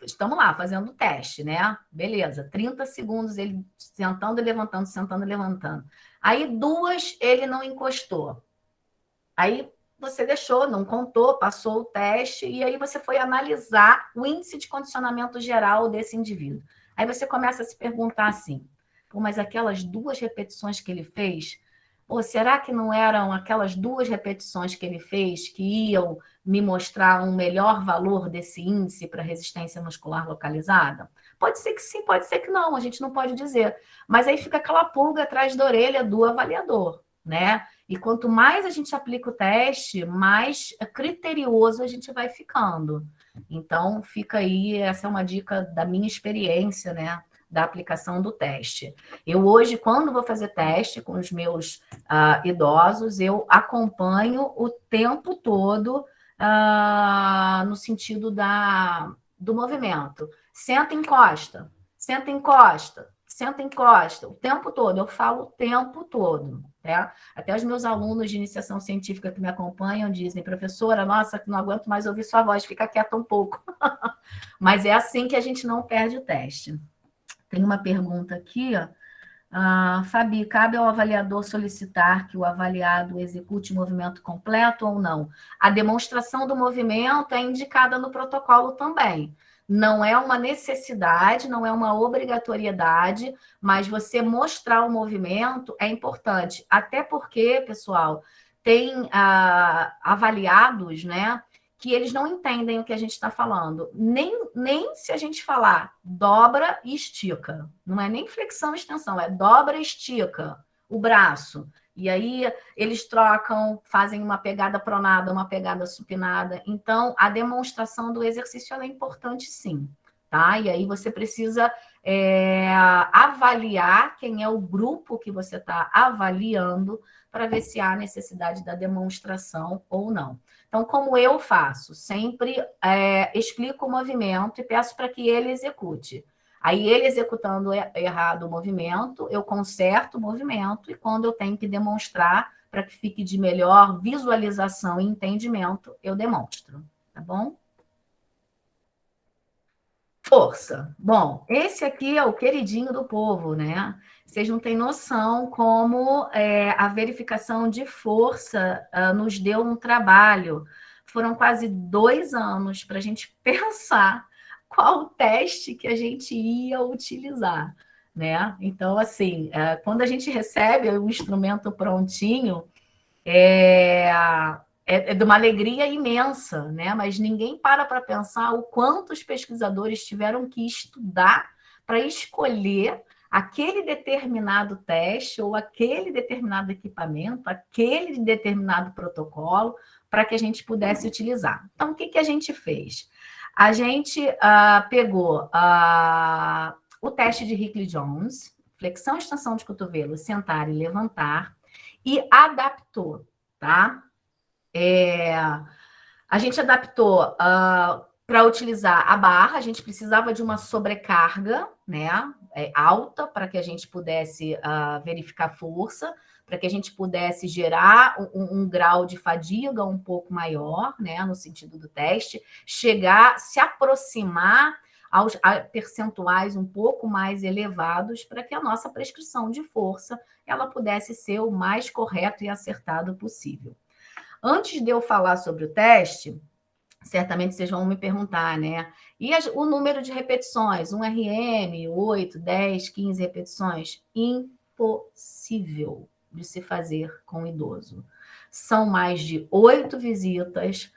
Estamos lá fazendo o teste, né? Beleza, 30 segundos ele sentando e levantando, sentando e levantando. Aí 2 ele não encostou. Aí você deixou, não contou, passou o teste, e aí você foi analisar o índice de condicionamento geral desse indivíduo. Aí você começa a se perguntar assim, mas aquelas 2 repetições que ele fez, ou será que não eram aquelas 2 repetições que ele fez que iam me mostrar um melhor valor desse índice para resistência muscular localizada? Pode ser que sim, pode ser que não, a gente não pode dizer. Mas aí fica aquela pulga atrás da orelha do avaliador, né? E quanto mais a gente aplica o teste, mais criterioso a gente vai ficando. Então, fica aí, essa é uma dica da minha experiência, né? Da aplicação do teste. Eu hoje, quando vou fazer teste com os meus idosos, eu acompanho o tempo todo no sentido do movimento. Senta, encosta, senta, encosta, senta, encosta, o tempo todo, eu falo o tempo todo, né? Até os meus alunos de iniciação científica que me acompanham dizem, professora, nossa, não aguento mais ouvir sua voz, fica quieta um pouco. Mas é assim que a gente não perde o teste. Tem uma pergunta aqui, ó. Fabi, cabe ao avaliador solicitar que o avaliado execute o movimento completo ou não? A demonstração do movimento é indicada no protocolo também. Não é uma necessidade, não é uma obrigatoriedade, mas você mostrar o movimento é importante. Até porque, pessoal, tem avaliados, né, que eles não entendem o que a gente está falando. Nem se a gente falar dobra e estica. Não é nem flexão e extensão, é dobra e estica o braço. E aí eles trocam, fazem uma pegada pronada, uma pegada supinada. Então, a demonstração do exercício é importante sim, tá? E aí você precisa avaliar quem é o grupo que você está avaliando para ver se há necessidade da demonstração ou não. Então, como eu faço? Sempre explico o movimento e peço para que ele execute. Aí, ele executando errado o movimento, eu conserto o movimento, e quando eu tenho que demonstrar, para que fique de melhor visualização e entendimento, eu demonstro, tá bom? Força. Bom, esse aqui é o queridinho do povo, né? Vocês não têm noção como a verificação de força nos deu um trabalho. Foram quase 2 anos para a gente pensar qual o teste que a gente ia utilizar, né? Então, assim, quando a gente recebe o instrumento prontinho, é de uma alegria imensa, né? Mas ninguém para pensar o quanto os pesquisadores tiveram que estudar para escolher aquele determinado teste ou aquele determinado equipamento, aquele determinado protocolo para que a gente pudesse utilizar. Então, o que a gente fez? A gente pegou o teste de Hickley-Jones, flexão e extensão de cotovelo, sentar e levantar, e adaptou, tá? A gente adaptou para utilizar a barra, a gente precisava de uma sobrecarga, né, alta, para que a gente pudesse verificar força, para que a gente pudesse gerar um grau de fadiga um pouco maior, né, no sentido do teste, se aproximar a percentuais um pouco mais elevados, para que a nossa prescrição de força ela pudesse ser o mais correto e acertado possível. Antes de eu falar sobre o teste, certamente vocês vão me perguntar, né? E o número de repetições? Um RM, 8, 10, 15 repetições? Impossível de se fazer com o idoso. São mais de 8 visitas,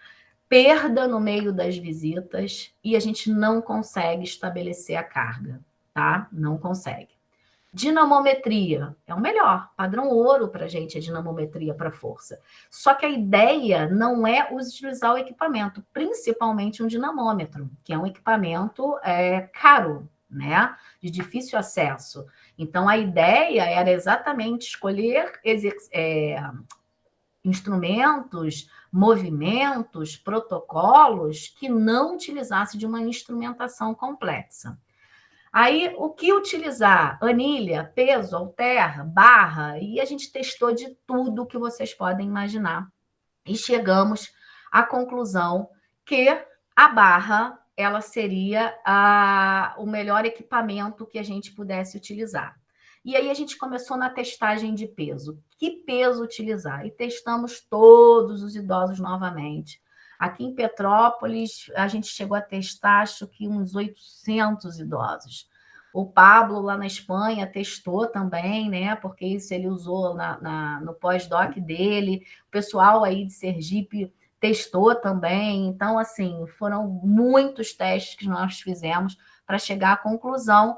perda no meio das visitas, e a gente não consegue estabelecer a carga, tá? Não consegue. Dinamometria é o melhor, padrão ouro para a gente, a dinamometria para força. Só que a ideia não é utilizar o equipamento, principalmente um dinamômetro, que é um equipamento caro, né? De difícil acesso. Então, a ideia era exatamente escolher instrumentos, movimentos, protocolos que não utilizasse de uma instrumentação complexa. Aí, o que utilizar? Anilha, peso, halter, barra, e a gente testou de tudo que vocês podem imaginar. E chegamos à conclusão que a barra ela seria o melhor equipamento que a gente pudesse utilizar. E aí a gente começou na testagem de peso. Que peso utilizar? E testamos todos os idosos novamente. Aqui em Petrópolis, a gente chegou a testar, acho que uns 800 idosos. O Pablo, lá na Espanha, testou também, né? Porque isso ele usou no pós-doc dele. O pessoal aí de Sergipe testou também. Então, assim, foram muitos testes que nós fizemos para chegar à conclusão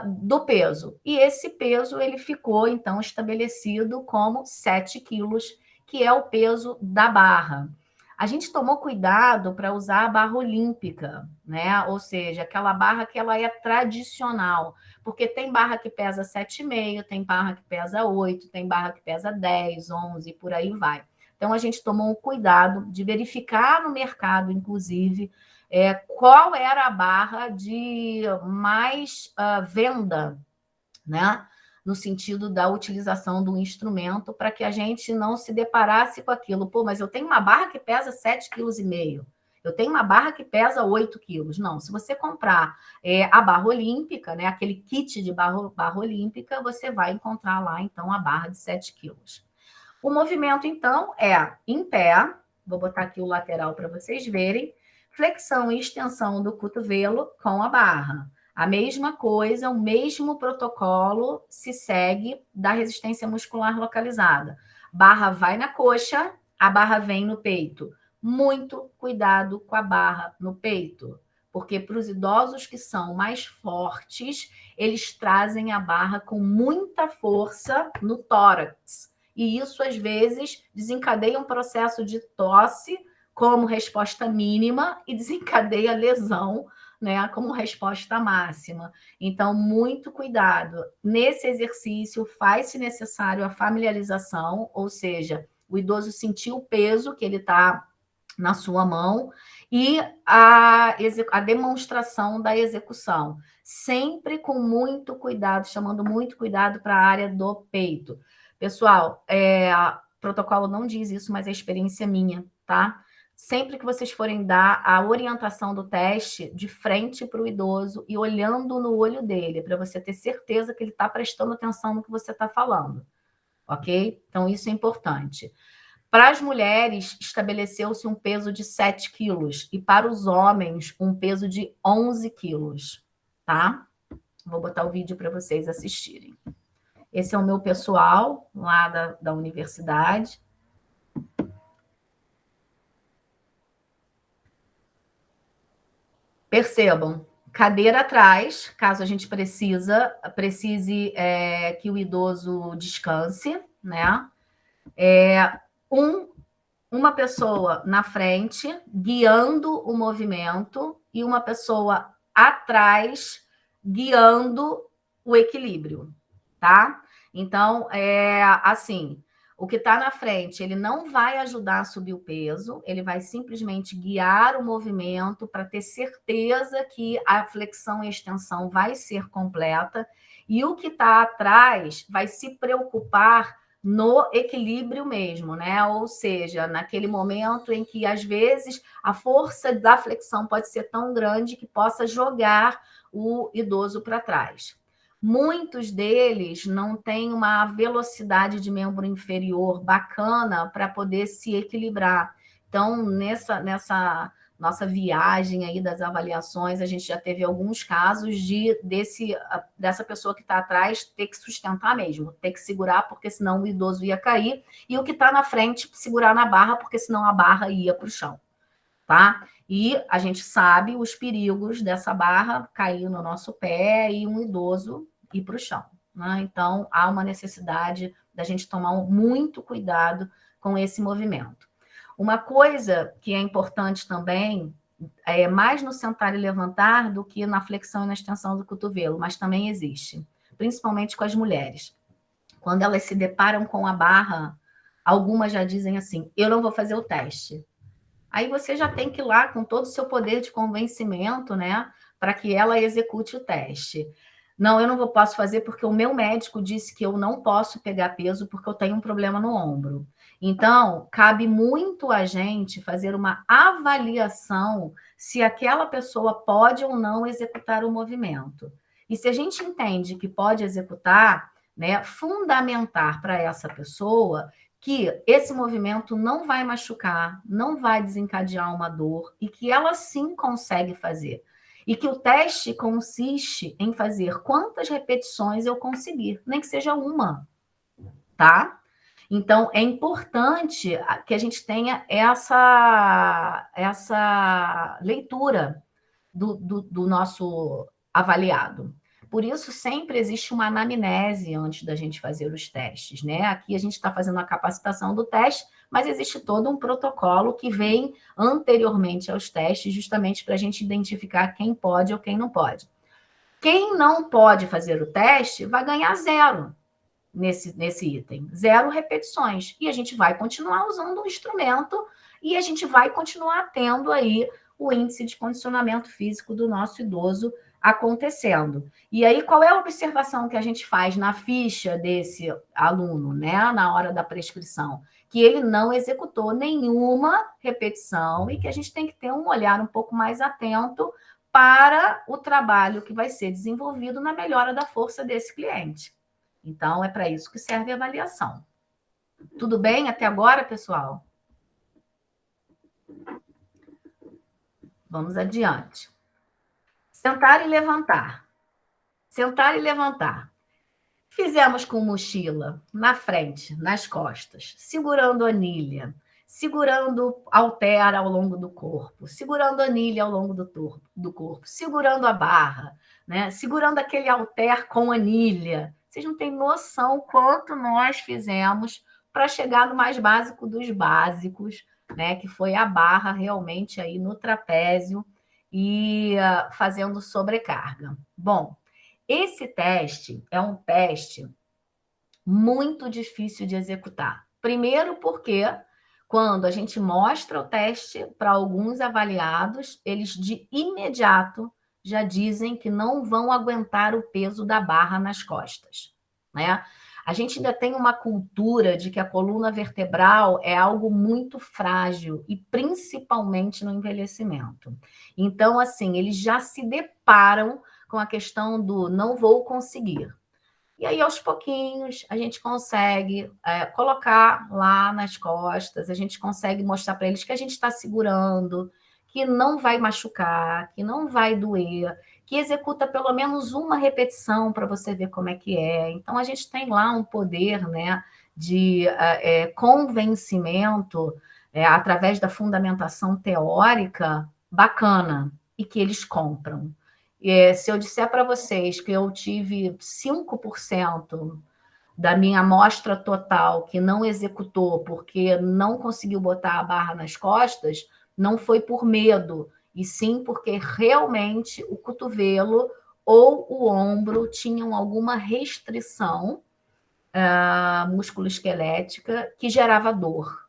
do peso. E esse peso ele ficou, então, estabelecido como 7 quilos, que é o peso da barra. A gente tomou cuidado para usar a barra olímpica, né? Ou seja, aquela barra que ela é tradicional, porque tem barra que pesa 7,5, tem barra que pesa 8, tem barra que pesa 10, 11, por aí vai. Então, a gente tomou um cuidado de verificar no mercado, inclusive, qual era a barra de mais venda, né? No sentido da utilização do instrumento, para que a gente não se deparasse com aquilo. Pô, mas eu tenho uma barra que pesa 7,5 kg. Eu tenho uma barra que pesa 8 quilos. Não, se você comprar a barra olímpica, né, aquele kit de barra olímpica, você vai encontrar lá, então, a barra de 7 quilos. O movimento, então, é em pé. Vou botar aqui o lateral para vocês verem. Flexão e extensão do cotovelo com a barra. A mesma coisa, o mesmo protocolo se segue da resistência muscular localizada. Barra vai na coxa, a barra vem no peito. Muito cuidado com a barra no peito, porque para os idosos que são mais fortes, eles trazem a barra com muita força no tórax. E isso, às vezes, desencadeia um processo de tosse como resposta mínima e desencadeia lesão, né, como resposta máxima. Então, muito cuidado. Nesse exercício, faz-se necessário a familiarização, ou seja, o idoso sentir o peso que ele está na sua mão e a demonstração da execução. Sempre com muito cuidado, chamando muito cuidado para a área do peito. Pessoal, o protocolo não diz isso, mas é experiência minha, tá? Sempre que vocês forem dar a orientação do teste de frente para o idoso e olhando no olho dele, para você ter certeza que ele está prestando atenção no que você está falando, ok? Então, isso é importante. Para as mulheres, estabeleceu-se um peso de 7 quilos e para os homens, um peso de 11 quilos, tá? Vou botar o vídeo para vocês assistirem. Esse é o meu pessoal lá da universidade. Percebam, cadeira atrás, caso a gente precise que o idoso descanse, né? Uma pessoa na frente, guiando o movimento, e uma pessoa atrás, guiando o equilíbrio, tá? Então, assim, o que está na frente, ele não vai ajudar a subir o peso, ele vai simplesmente guiar o movimento para ter certeza que a flexão e extensão vai ser completa, e o que está atrás vai se preocupar no equilíbrio mesmo, né? Ou seja, naquele momento em que, às vezes, a força da flexão pode ser tão grande que possa jogar o idoso para trás. Muitos deles não têm uma velocidade de membro inferior bacana para poder se equilibrar. Então, nessa nossa viagem aí das avaliações, a gente já teve alguns casos dessa pessoa que está atrás ter que sustentar mesmo, ter que segurar, porque senão o idoso ia cair, e o que está na frente segurar na barra, porque senão a barra ia para o chão, tá? E a gente sabe os perigos dessa barra cair no nosso pé e um idoso ir para o chão, né? Então, há uma necessidade da gente tomar muito cuidado com esse movimento. Uma coisa que é importante também, mais no sentar e levantar do que na flexão e na extensão do cotovelo, mas também existe, principalmente com as mulheres. Quando elas se deparam com a barra, algumas já dizem assim: eu não vou fazer o teste. Aí você já tem que ir lá com todo o seu poder de convencimento, né, para que ela execute o teste. Não, eu não posso fazer porque o meu médico disse que eu não posso pegar peso porque eu tenho um problema no ombro. Então, cabe muito a gente fazer uma avaliação se aquela pessoa pode ou não executar o movimento. E se a gente entende que pode executar, né, fundamentar para essa pessoa que esse movimento não vai machucar, não vai desencadear uma dor e que ela sim consegue fazer. E que o teste consiste em fazer quantas repetições eu conseguir, nem que seja uma, tá? Então, é importante que a gente tenha essa leitura do nosso avaliado. Por isso, sempre existe uma anamnese antes da gente fazer os testes, né? Aqui a gente está fazendo a capacitação do teste, mas existe todo um protocolo que vem anteriormente aos testes, justamente para a gente identificar quem pode ou quem não pode. Quem não pode fazer o teste vai ganhar 0 nesse item, 0 repetições. E a gente vai continuar usando o instrumento e a gente vai continuar tendo aí o índice de condicionamento físico do nosso idoso acontecendo. E aí, qual é a observação que a gente faz na ficha desse aluno, né, na hora da prescrição? Que ele não executou nenhuma repetição e que a gente tem que ter um olhar um pouco mais atento para o trabalho que vai ser desenvolvido na melhora da força desse cliente. Então, é para isso que serve a avaliação. Tudo bem até agora, pessoal? Vamos adiante. Sentar e levantar. Sentar e levantar. Fizemos com mochila, na frente, nas costas, segurando a anilha, segurando halter ao longo do corpo, segurando a anilha ao longo do corpo, segurando a barra, né? Segurando aquele halter com anilha. Vocês não têm noção quanto nós fizemos para chegar no mais básico dos básicos, né? Que foi a barra realmente aí no trapézio e fazendo sobrecarga. Bom, esse teste é um teste muito difícil de executar. Primeiro porque quando a gente mostra o teste para alguns avaliados, eles de imediato já dizem que não vão aguentar o peso da barra nas costas, né? A gente ainda tem uma cultura de que a coluna vertebral é algo muito frágil e principalmente no envelhecimento. Então, assim, eles já se deparam com a questão do não vou conseguir. E aí, aos pouquinhos, a gente consegue colocar lá nas costas, a gente consegue mostrar para eles que a gente está segurando, que não vai machucar, que não vai doer, que executa pelo menos uma repetição para você ver como é que é. Então, a gente tem lá um poder, né, de convencimento através da fundamentação teórica bacana e que eles compram. Se eu disser para vocês que eu tive 5% da minha amostra total que não executou porque não conseguiu botar a barra nas costas, não foi por medo, e sim porque realmente o cotovelo ou o ombro tinham alguma restrição musculoesquelética que gerava dor.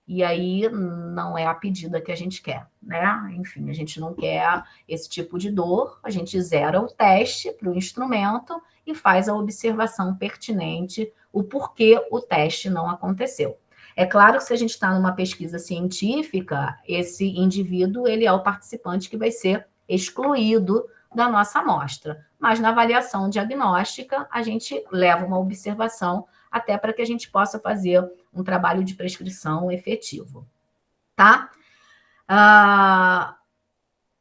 E aí não é a pedida que a gente quer, né? Enfim, a gente não quer esse tipo de dor, a gente zera o teste para o instrumento e faz a observação pertinente, o porquê o teste não aconteceu. É claro que se a gente está numa pesquisa científica, esse indivíduo ele é o participante que vai ser excluído da nossa amostra. Mas na avaliação diagnóstica, a gente leva uma observação até para que a gente possa fazer um trabalho de prescrição efetivo, tá?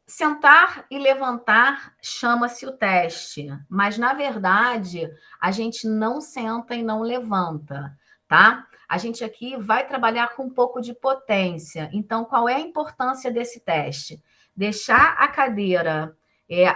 Sentar e levantar chama-se o teste, mas na verdade a gente não senta e não levanta, tá? A gente aqui vai trabalhar com um pouco de potência. Então, qual é a importância desse teste? Deixar a cadeira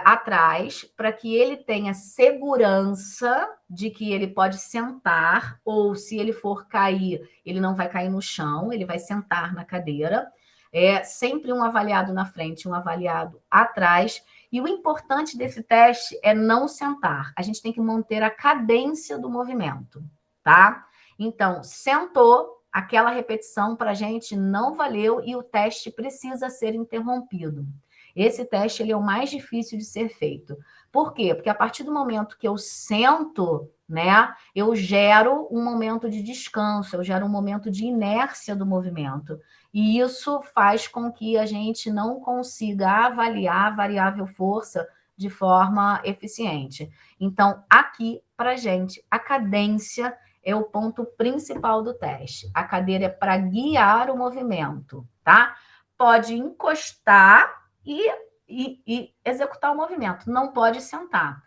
atrás para que ele tenha segurança de que ele pode sentar, ou se ele for cair, ele não vai cair no chão, ele vai sentar na cadeira. É sempre um avaliado na frente, um avaliado atrás. E o importante desse teste é não sentar. A gente tem que manter a cadência do movimento, tá? Então, sentou, aquela repetição para a gente não valeu e o teste precisa ser interrompido. Esse teste ele é o mais difícil de ser feito. Por quê? Porque a partir do momento que eu sento, né, eu gero um momento de descanso, eu gero um momento de inércia do movimento. E isso faz com que a gente não consiga avaliar a variável força de forma eficiente. Então, aqui, para a gente, a cadência é o ponto principal do teste. A cadeira é para guiar o movimento, tá? Pode encostar e executar o movimento, não pode sentar.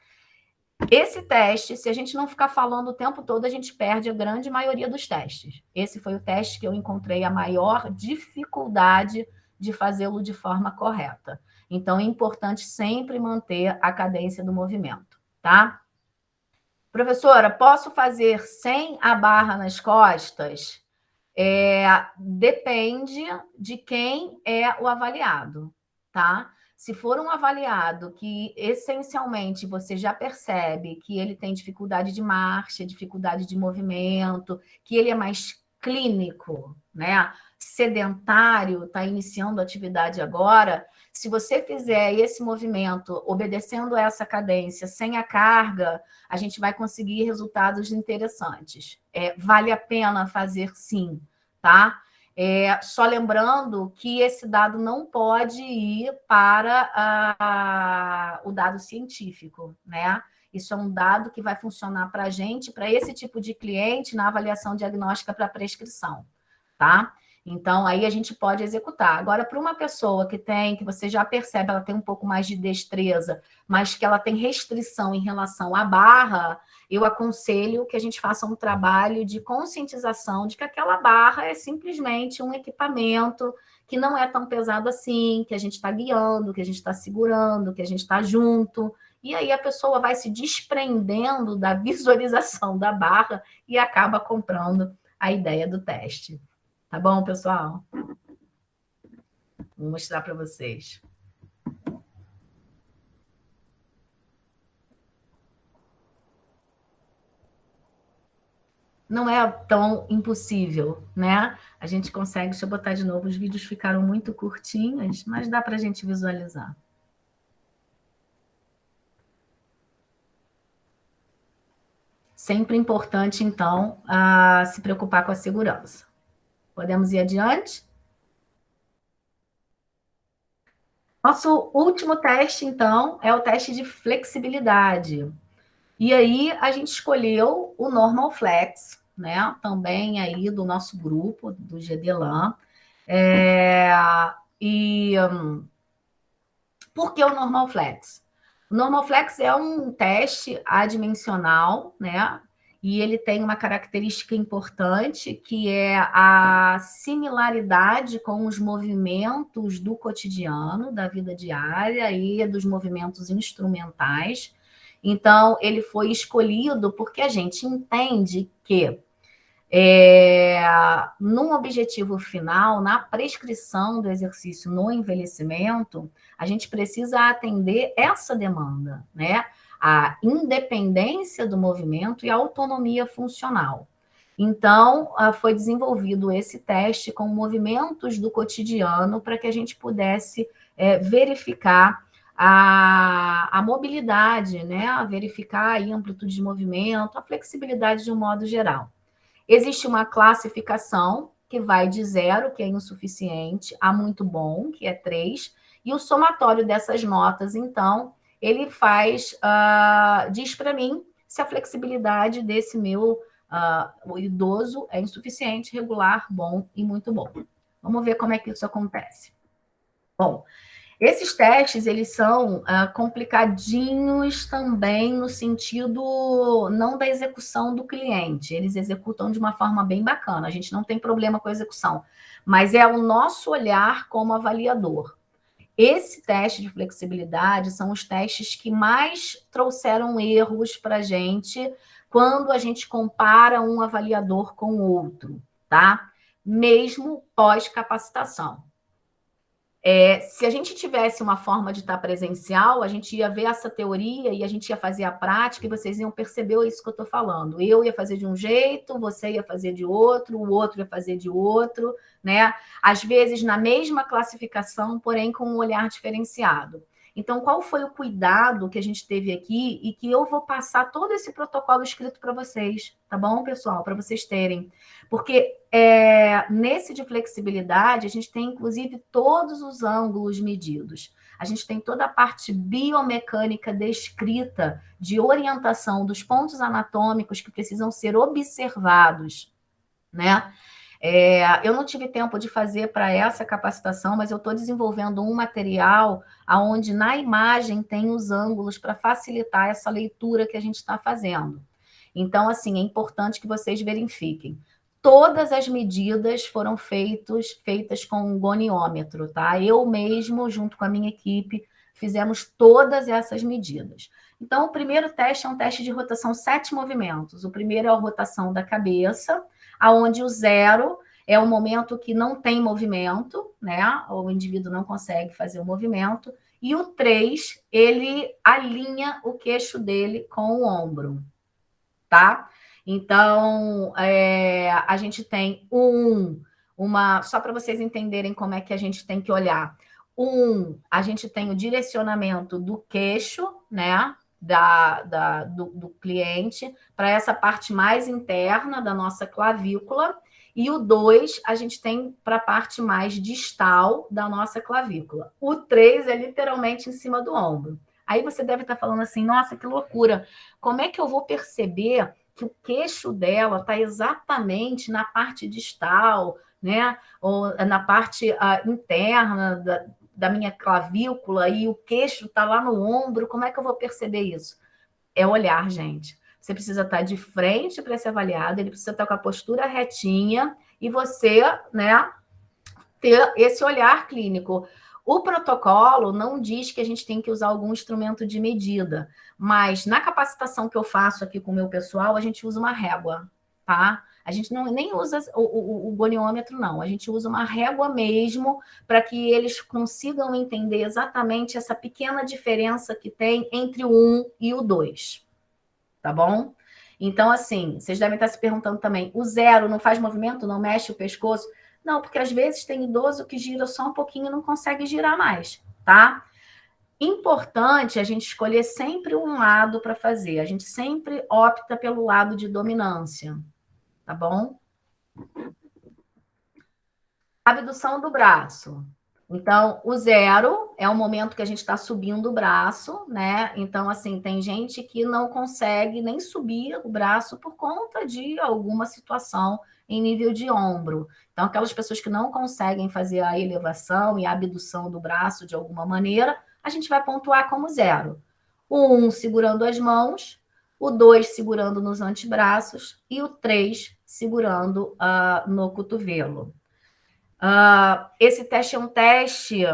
Esse teste, se a gente não ficar falando o tempo todo, a gente perde a grande maioria dos testes. Esse foi o teste que eu encontrei a maior dificuldade de fazê-lo de forma correta. Então, é importante sempre manter a cadência do movimento, tá? Professora, posso fazer sem a barra nas costas? Depende de quem é o avaliado, tá? Se for um avaliado que essencialmente você já percebe que ele tem dificuldade de marcha, dificuldade de movimento, que ele é mais clínico, né? Sedentário, está iniciando atividade agora. Se você fizer esse movimento obedecendo essa cadência, sem a carga, a gente vai conseguir resultados interessantes. Vale a pena fazer sim, tá? Só lembrando que esse dado não pode ir para o dado científico, né? Isso é um dado que vai funcionar para a gente, para esse tipo de cliente, na avaliação diagnóstica para prescrição, tá? Então, aí a gente pode executar. Agora, para uma pessoa que você já percebe, ela tem um pouco mais de destreza, mas que ela tem restrição em relação à barra, eu aconselho que a gente faça um trabalho de conscientização de que aquela barra é simplesmente um equipamento que não é tão pesado assim, que a gente está guiando, que a gente está segurando, que a gente está junto. E aí a pessoa vai se desprendendo da visualização da barra e acaba comprando a ideia do teste. Tá bom, pessoal? Vou mostrar para vocês. Não é tão impossível, né? A gente consegue, deixa eu botar de novo, os vídeos ficaram muito curtinhos, mas dá para a gente visualizar. Sempre importante, então, se preocupar com a segurança. Podemos ir adiante? Nosso último teste, então, é o teste de flexibilidade. E aí a gente escolheu o Normal Flex, né? Também aí do nosso grupo, do GDLAN. E por que o Normal Flex? O Normal Flex é um teste adimensional, né? E ele tem uma característica importante, que é a similaridade com os movimentos do cotidiano, da vida diária e dos movimentos instrumentais. Então, ele foi escolhido porque a gente entende que, num objetivo final, na prescrição do exercício no envelhecimento, a gente precisa atender essa demanda, né? A independência do movimento e a autonomia funcional. Então, foi desenvolvido esse teste com movimentos do cotidiano para que a gente pudesse verificar a mobilidade, né? Verificar aí a amplitude de movimento, a flexibilidade de um modo geral. Existe uma classificação que vai de 0, que é insuficiente, a muito bom, que é 3, e o somatório dessas notas, então, ele diz para mim se a flexibilidade desse meu o idoso é insuficiente, regular, bom e muito bom. Vamos ver como é que isso acontece. Bom, esses testes, eles são complicadinhos também no sentido não da execução do cliente. Eles executam de uma forma bem bacana. A gente não tem problema com a execução. Mas é o nosso olhar como avaliador. Esse teste de flexibilidade são os testes que mais trouxeram erros para a gente quando a gente compara um avaliador com o outro, tá? Mesmo pós-capacitação. Se a gente tivesse uma forma de estar presencial, a gente ia ver essa teoria e a gente ia fazer a prática e vocês iam perceber isso que eu estou falando. Eu ia fazer de um jeito, você ia fazer de outro, o outro ia fazer de outro, né? Às vezes na mesma classificação, porém com um olhar diferenciado. Então, qual foi o cuidado que a gente teve aqui e que eu vou passar todo esse protocolo escrito para vocês, tá bom, pessoal? Para vocês terem. Porque nesse de flexibilidade, a gente tem, inclusive, todos os ângulos medidos. A gente tem toda a parte biomecânica descrita de orientação dos pontos anatômicos que precisam ser observados, né? Eu não tive tempo de fazer para essa capacitação, mas eu estou desenvolvendo um material onde na imagem tem os ângulos para facilitar essa leitura que a gente está fazendo. Então, assim, é importante que vocês verifiquem. Todas as medidas foram feitas com um goniômetro, tá? Eu mesmo, junto com a minha equipe, fizemos todas essas medidas. Então, o primeiro teste é um teste de rotação 7 movimentos. O primeiro é a rotação da cabeça, aonde o 0 é o momento que não tem movimento, né? O indivíduo não consegue fazer o movimento. E o 3, ele alinha o queixo dele com o ombro, tá? Então, a gente tem só para vocês entenderem como é que a gente tem que olhar. A gente tem o direcionamento do queixo, né? Do cliente para essa parte mais interna da nossa clavícula. E o 2, a gente tem para a parte mais distal da nossa clavícula. O 3 é literalmente em cima do ombro. Aí você deve estar falando assim, nossa, que loucura. Como é que eu vou perceber que o queixo dela está exatamente na parte distal, né? Ou na parte interna da minha clavícula e o queixo está lá no ombro? Como é que eu vou perceber isso? É olhar, gente. Você precisa estar de frente para ser avaliado, ele precisa estar com a postura retinha e você, né, ter esse olhar clínico. O protocolo não diz que a gente tem que usar algum instrumento de medida, mas na capacitação que eu faço aqui com o meu pessoal, a gente usa uma régua, tá? A gente nem usa o goniômetro, não. A gente usa uma régua mesmo para que eles consigam entender exatamente essa pequena diferença que tem entre o 1 e o 2, tá bom? Então, assim, vocês devem estar se perguntando também, o 0 não faz movimento, não mexe o pescoço? Não, porque às vezes tem idoso que gira só um pouquinho e não consegue girar mais, tá? Importante a gente escolher sempre um lado para fazer. A gente sempre opta pelo lado de dominância, tá bom? Abdução do braço. Então, o 0 é o momento que a gente está subindo o braço, né? Então, assim, tem gente que não consegue nem subir o braço por conta de alguma situação em nível de ombro. Então, aquelas pessoas que não conseguem fazer a elevação e a abdução do braço de alguma maneira, a gente vai pontuar como 0. O 1 segurando as mãos, o 2 segurando nos antebraços e o 3 segurando no cotovelo. Esse teste é um teste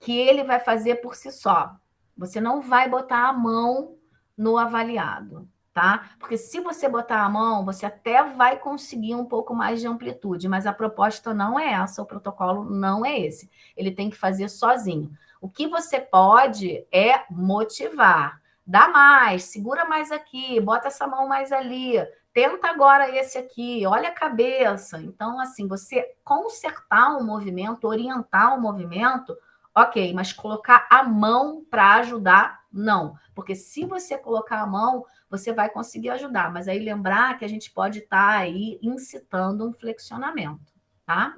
que ele vai fazer por si só. Você não vai botar a mão no avaliado, tá? Porque se você botar a mão, você até vai conseguir um pouco mais de amplitude, mas a proposta não é essa, o protocolo não é esse. Ele tem que fazer sozinho. O que você pode é motivar. Dá mais, segura mais aqui, bota essa mão mais ali, tenta agora esse aqui, olha a cabeça. Então, assim, você consertar o movimento, orientar o movimento, ok, mas colocar a mão para ajudar, não. Porque se você colocar a mão, você vai conseguir ajudar. Mas aí lembrar que a gente pode estar aí incitando um flexionamento, tá?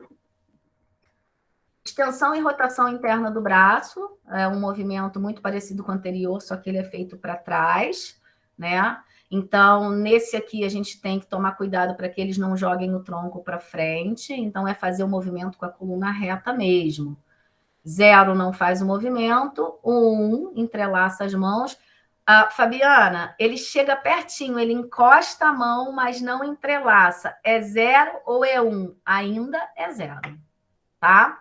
Extensão e rotação interna do braço, é um movimento muito parecido com o anterior, só que ele é feito para trás, né? Então, nesse aqui, a gente tem que tomar cuidado para que eles não joguem o tronco para frente. Então, é fazer o movimento com a coluna reta mesmo. 0 não faz o movimento, o 1 entrelaça as mãos. Fabiana, ele chega pertinho, ele encosta a mão, mas não entrelaça. É 0 ou é 1? Ainda é 0, tá?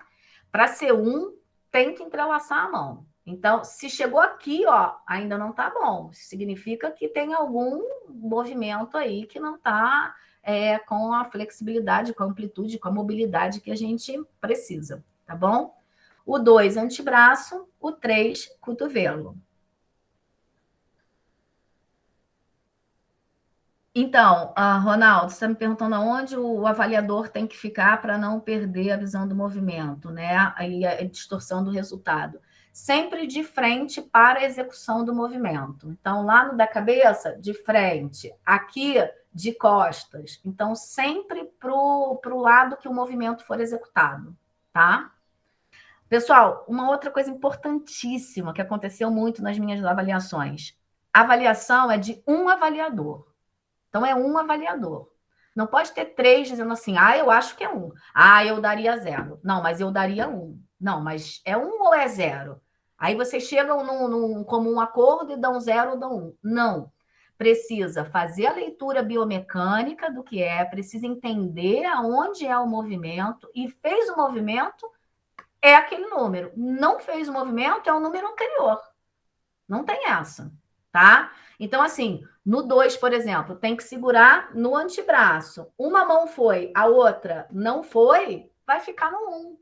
Para ser 1, tem que entrelaçar a mão. Então, se chegou aqui, ó, ainda não tá bom. Significa que tem algum movimento aí que não tá com a flexibilidade, com a amplitude, com a mobilidade que a gente precisa, tá bom? O 2, antebraço. O 3, cotovelo. Então, Ronaldo, você está me perguntando aonde o avaliador tem que ficar para não perder a visão do movimento, né? Aí a distorção do resultado. Sempre de frente para a execução do movimento. Então, lá no da cabeça, de frente. Aqui, de costas. Então, sempre para o lado que o movimento for executado, tá? Pessoal, uma outra coisa importantíssima que aconteceu muito nas minhas avaliações. A avaliação é de um avaliador. Então, é um avaliador. Não pode ter 3 dizendo assim, eu acho que é 1. Eu daria 0. Não, mas eu daria 1. Não, mas é 1 ou é 0? Aí vocês chegam num comum acordo e dão 0 ou dão 1. Não. Precisa fazer a leitura biomecânica do que é, precisa entender aonde é o movimento, e fez o movimento, é aquele número. Não fez o movimento, é o número anterior. Não tem essa, tá? Então, assim, no 2, por exemplo, tem que segurar no antebraço. Uma mão foi, a outra não foi, vai ficar no 1.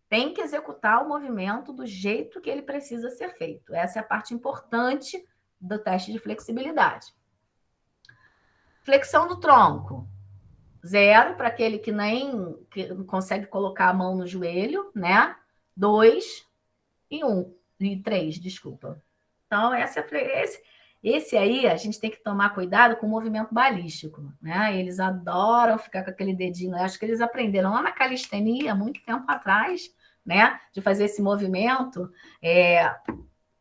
Tem que executar o movimento do jeito que ele precisa ser feito. Essa é a parte importante do teste de flexibilidade. Flexão do tronco. 0 para aquele que nem não consegue colocar a mão no joelho, né? 2 e 1. E 3, desculpa. Então, esse aí a gente tem que tomar cuidado com o movimento balístico, né? Eles adoram ficar com aquele dedinho. Eu acho que eles aprenderam lá na calistenia, muito tempo atrás, né? De fazer esse movimento,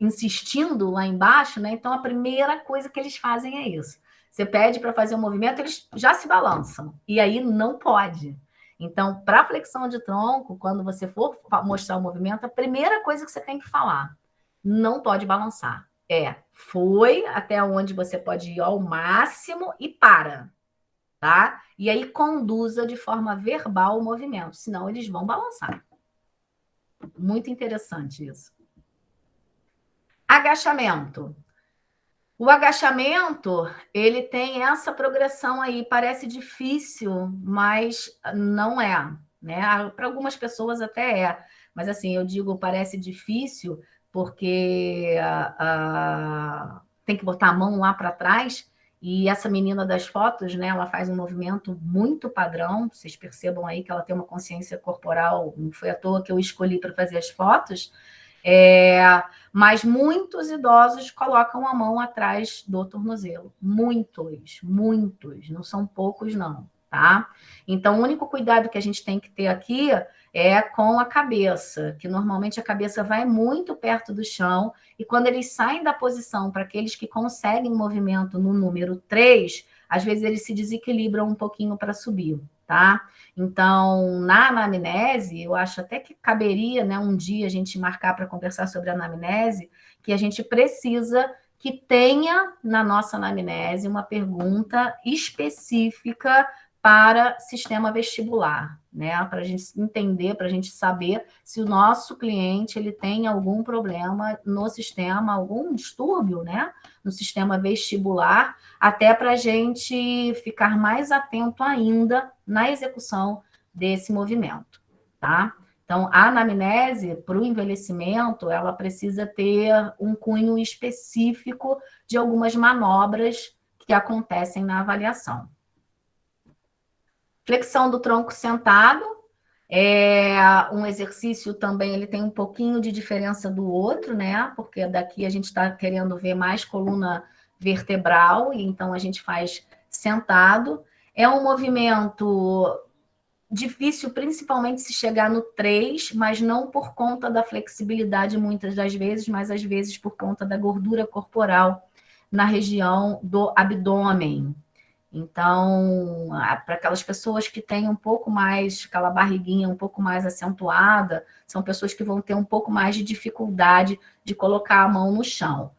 insistindo lá embaixo, né? Então, a primeira coisa que eles fazem é isso. Você pede para fazer um movimento, eles já se balançam. E aí não pode. Então, para flexão de tronco, quando você for mostrar o movimento, a primeira coisa que você tem que falar, não pode balançar. Foi até onde você pode ir ao máximo e para, tá? E aí conduza de forma verbal o movimento, senão eles vão balançar. Muito interessante isso. Agachamento. O agachamento, ele tem essa progressão aí, parece difícil, mas não é, né? Para algumas pessoas até é, mas assim, eu digo parece difícil porque tem que botar a mão lá para trás, e essa menina das fotos, né, ela faz um movimento muito padrão, vocês percebam aí que ela tem uma consciência corporal, não foi à toa que eu escolhi para fazer as fotos, mas muitos idosos colocam a mão atrás do tornozelo. Muitos, não são poucos, não, tá? Então, o único cuidado que a gente tem que ter aqui é com a cabeça, que normalmente a cabeça vai muito perto do chão, e quando eles saem da posição, para aqueles que conseguem movimento no número 3, às vezes eles se desequilibram um pouquinho para subir, tá? Então, na anamnese, eu acho até que caberia, né, um dia a gente marcar para conversar sobre a anamnese, que a gente precisa que tenha na nossa anamnese uma pergunta específica para sistema vestibular, né? Para a gente entender, para a gente saber se o nosso cliente ele tem algum problema no sistema, algum distúrbio, né? No sistema vestibular, até para a gente ficar mais atento ainda na execução desse movimento, tá? Então, a anamnese para o envelhecimento, ela precisa ter um cunho específico de algumas manobras que acontecem na avaliação. Flexão do tronco sentado é um exercício também, ele tem um pouquinho de diferença do outro, né? Porque daqui a gente está querendo ver mais coluna vertebral, e então a gente faz sentado. É um movimento difícil, principalmente se chegar no 3, mas não por conta da flexibilidade muitas das vezes, mas às vezes por conta da gordura corporal na região do abdômen. Então, para aquelas pessoas que têm um pouco mais, aquela barriguinha um pouco mais acentuada, são pessoas que vão ter um pouco mais de dificuldade de colocar a mão no chão.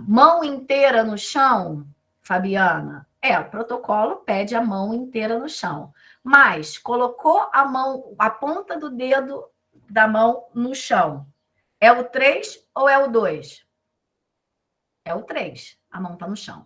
Mão inteira no chão, Fabiana? O protocolo pede a mão inteira no chão. Mas colocou a mão, a ponta do dedo da mão no chão. É o 3 ou é o 2? É o 3. A mão está no chão.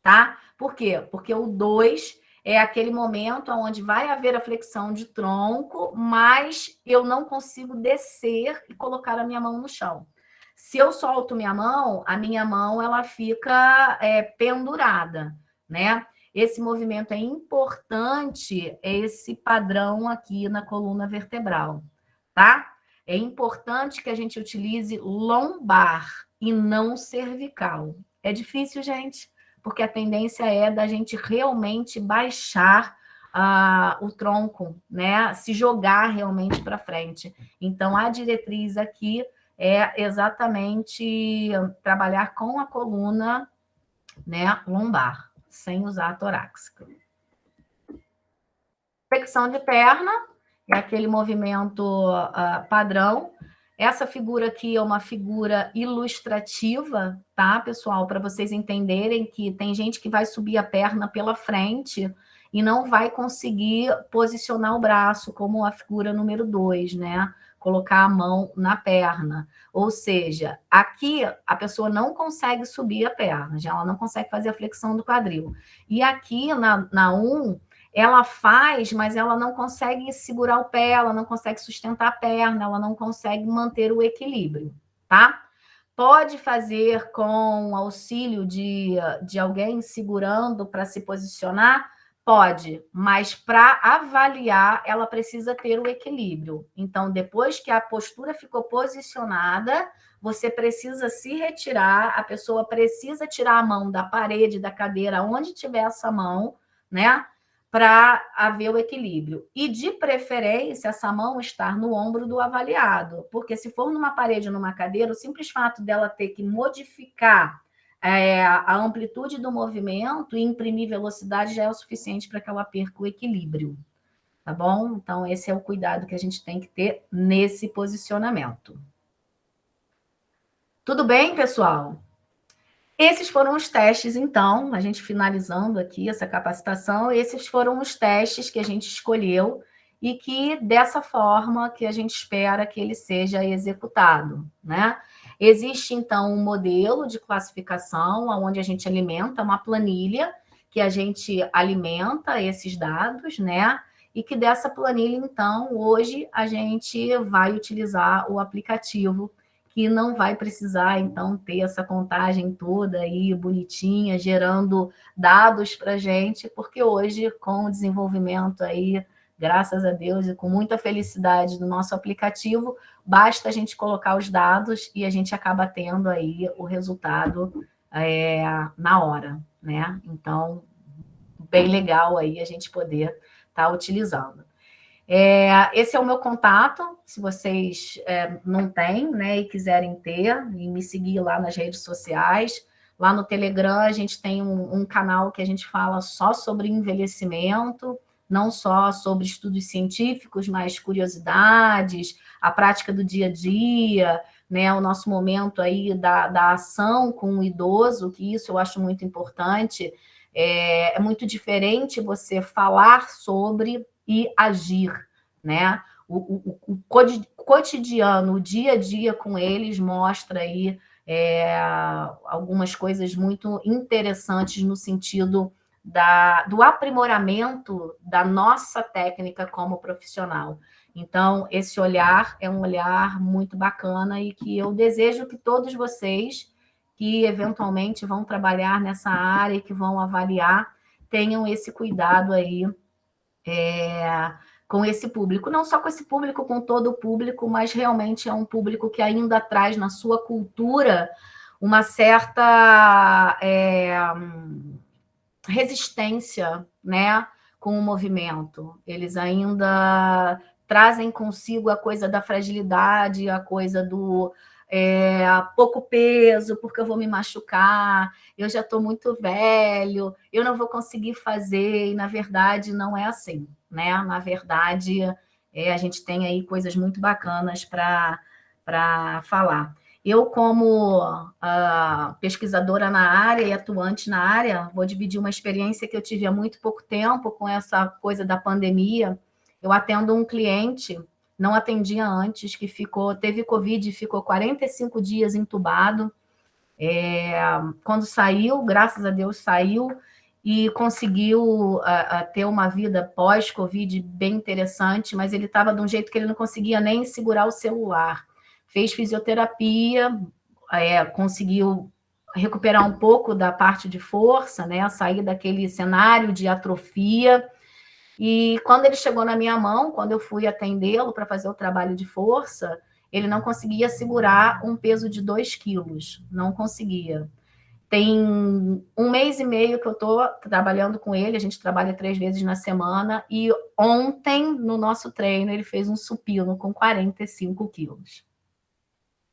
Tá? Por quê? Porque o 2 é aquele momento onde vai haver a flexão de tronco, mas eu não consigo descer e colocar a minha mão no chão. Se eu solto a minha mão ela fica pendurada, né? Esse movimento é importante, esse padrão aqui na coluna vertebral, tá? É importante que a gente utilize lombar e não cervical. É difícil, gente, porque a tendência é da gente realmente baixar o tronco, né? Se jogar realmente para frente. Então, a diretriz aqui é exatamente trabalhar com a coluna, né, lombar, sem usar a torácica. Flexão de perna é aquele movimento padrão. Essa figura aqui é uma figura ilustrativa, tá, pessoal? Para vocês entenderem que tem gente que vai subir a perna pela frente e não vai conseguir posicionar o braço, como a figura número 2, né? Colocar a mão na perna. Ou seja, aqui a pessoa não consegue subir a perna, já ela não consegue fazer a flexão do quadril. E aqui na 1, ela faz, mas ela não consegue segurar o pé, ela não consegue sustentar a perna, ela não consegue manter o equilíbrio, tá? Pode fazer com auxílio de alguém segurando para se posicionar? Pode, mas para avaliar, ela precisa ter o equilíbrio. Então, depois que a postura ficou posicionada, você precisa se retirar, a pessoa precisa tirar a mão da parede, da cadeira, onde tiver essa mão, né? Para haver o equilíbrio. E, de preferência, essa mão estar no ombro do avaliado, porque se for numa parede ou numa cadeira, o simples fato dela ter que modificar a amplitude do movimento e imprimir velocidade já é o suficiente para que ela perca o equilíbrio, tá bom? Então, esse é o cuidado que a gente tem que ter nesse posicionamento. Tudo bem, pessoal? Esses foram os testes, então, a gente finalizando aqui essa capacitação, esses foram os testes que a gente escolheu e que, dessa forma, que a gente espera que ele seja executado, né? Existe, então, um modelo de classificação onde a gente alimenta uma planilha que a gente alimenta esses dados, né? E que dessa planilha, então, hoje a gente vai utilizar o aplicativo que não vai precisar, então, ter essa contagem toda aí, bonitinha, gerando dados para a gente, porque hoje, com o desenvolvimento aí, graças a Deus, e com muita felicidade do nosso aplicativo, basta a gente colocar os dados e a gente acaba tendo aí o resultado na hora, né? Então, bem legal aí a gente poder estar utilizando. Esse é o meu contato, se vocês não têm, né, e quiserem ter, e me seguir lá nas redes sociais. Lá no Telegram a gente tem um canal que a gente fala só sobre envelhecimento, não só sobre estudos científicos, mas curiosidades, a prática do dia a dia, né, o nosso momento aí da ação com o idoso, que isso eu acho muito importante. É muito diferente você falar sobre e agir, né? O cotidiano, o dia a dia com eles mostra aí algumas coisas muito interessantes no sentido do aprimoramento da nossa técnica como profissional. Então, esse olhar é um olhar muito bacana e que eu desejo que todos vocês que eventualmente vão trabalhar nessa área, que vão avaliar, tenham esse cuidado aí com esse público. Não só com esse público, com todo o público, mas realmente é um público que ainda traz na sua cultura uma certa resistência, né, com o movimento. Eles ainda trazem consigo a coisa da fragilidade, a coisa do pouco peso, porque eu vou me machucar, eu já estou muito velho, eu não vou conseguir fazer, e na verdade não é assim, né? Na verdade, a gente tem aí coisas muito bacanas para falar. Eu, como pesquisadora na área e atuante na área, vou dividir uma experiência que eu tive há muito pouco tempo com essa coisa da pandemia. Eu atendo um cliente, não atendia antes, que teve Covid e ficou 45 dias entubado. Quando saiu, graças a Deus saiu, e conseguiu ter uma vida pós-Covid bem interessante, mas ele estava de um jeito que ele não conseguia nem segurar o celular. Fez fisioterapia, conseguiu recuperar um pouco da parte de força, né? Sair daquele cenário de atrofia. E quando ele chegou na minha mão, quando eu fui atendê-lo para fazer o trabalho de força, ele não conseguia segurar um peso de 2 quilos, não conseguia. Tem 1 mês e meio que eu estou trabalhando com ele, a gente trabalha 3 vezes na semana, e ontem, no nosso treino, ele fez um supino com 45 quilos.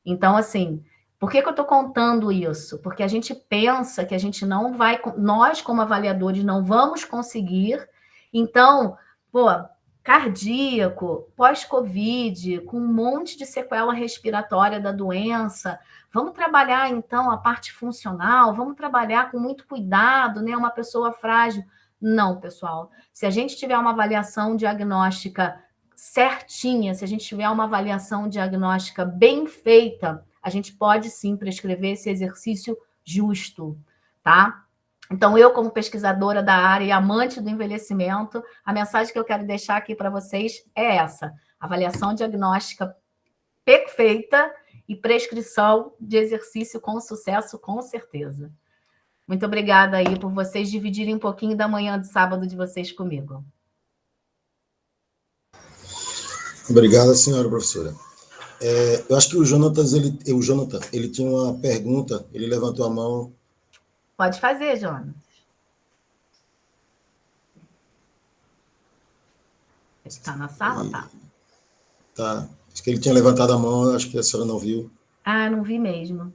Então, assim, por que eu estou contando isso? Porque a gente pensa que a gente não vai, nós como avaliadores não vamos conseguir, então, pô, cardíaco, pós-Covid, com um monte de sequela respiratória da doença, vamos trabalhar, então, a parte funcional, vamos trabalhar com muito cuidado, né? Uma pessoa frágil. Não, pessoal. Se a gente tiver uma avaliação diagnóstica certinha, se a gente tiver uma avaliação diagnóstica bem feita, a gente pode sim prescrever esse exercício justo, tá? Então, eu, como pesquisadora da área e amante do envelhecimento, a mensagem que eu quero deixar aqui para vocês é essa: avaliação diagnóstica perfeita e prescrição de exercício com sucesso, com certeza. Muito obrigada aí por vocês dividirem um pouquinho da manhã de sábado de vocês comigo. Obrigado, senhora professora. Eu acho que o Jonathan, ele tinha uma pergunta, ele levantou a mão. Pode fazer, Jonas. Está na sala? Tá. Tá. Acho que ele tinha levantado a mão, acho que a senhora não viu. Ah, não vi mesmo.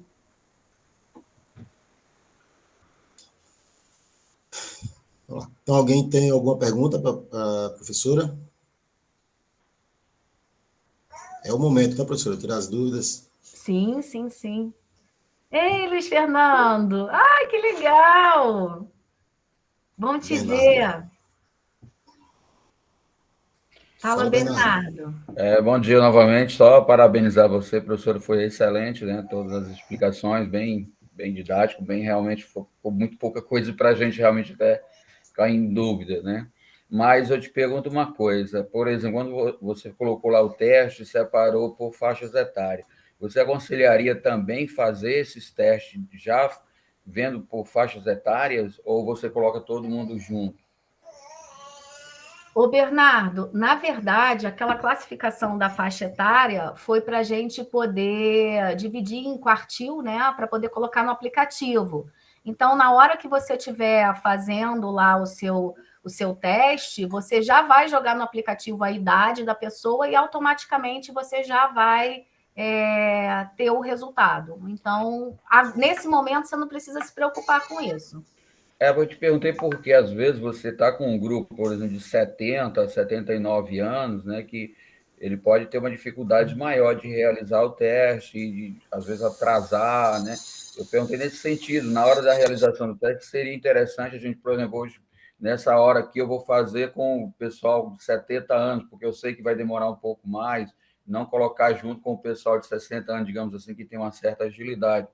Então, alguém tem alguma pergunta para a professora? É o momento, tá, professora? Tirar as dúvidas. Sim, sim, sim. Ei, Luiz Fernando! Ai, que legal! Bom te ver. Fala, Bernardo. Bom dia novamente. Só parabenizar você, professora, foi excelente, né? Todas as explicações, bem didático, bem realmente, ficou muito pouca coisa para a gente realmente até ficar em dúvida, né? Mas eu te pergunto uma coisa, por exemplo, quando você colocou lá o teste, separou por faixas etárias, você aconselharia também fazer esses testes já vendo por faixas etárias ou você coloca todo mundo junto? Ô, Bernardo, na verdade, aquela classificação da faixa etária foi para a gente poder dividir em quartil, né? Para poder colocar no aplicativo. Então, na hora que você estiver fazendo lá o seu teste, você já vai jogar no aplicativo a idade da pessoa e automaticamente você já vai ter o resultado. Então, nesse momento, você não precisa se preocupar com isso. Eu te perguntei porque, às vezes, você está com um grupo, por exemplo, de 70, 79 anos, né, que ele pode ter uma dificuldade maior de realizar o teste, e de, às vezes, atrasar, né? Eu perguntei nesse sentido, na hora da realização do teste, seria interessante a gente, por exemplo, hoje, nessa hora aqui, eu vou fazer com o pessoal de 70 anos, porque eu sei que vai demorar um pouco mais, não colocar junto com o pessoal de 60 anos, digamos assim, que tem uma certa agilidade.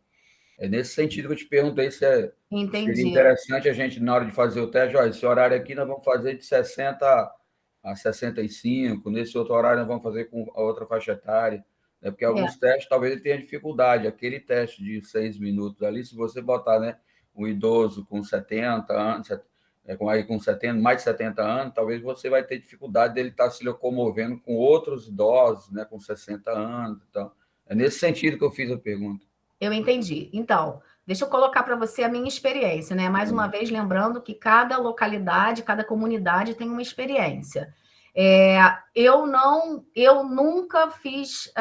É nesse sentido que eu te perguntei se seria Entendi. interessante a gente, na hora de fazer o teste, olha, esse horário aqui nós vamos fazer de 60 a 65, nesse outro horário nós vamos fazer com a outra faixa etária, né? Porque alguns testes talvez ele tenha dificuldade. Aquele teste de 6 minutos ali, se você botar, né, um idoso com 70 anos, com 70, mais de 70 anos, talvez você vai ter dificuldade dele estar se locomovendo com outros idosos, né, com 60 anos. Então, é nesse sentido que eu fiz a pergunta. Eu entendi. Então, deixa eu colocar para você a minha experiência, né? Mais uma vez, lembrando que cada localidade, cada comunidade tem uma experiência. Eu nunca fiz,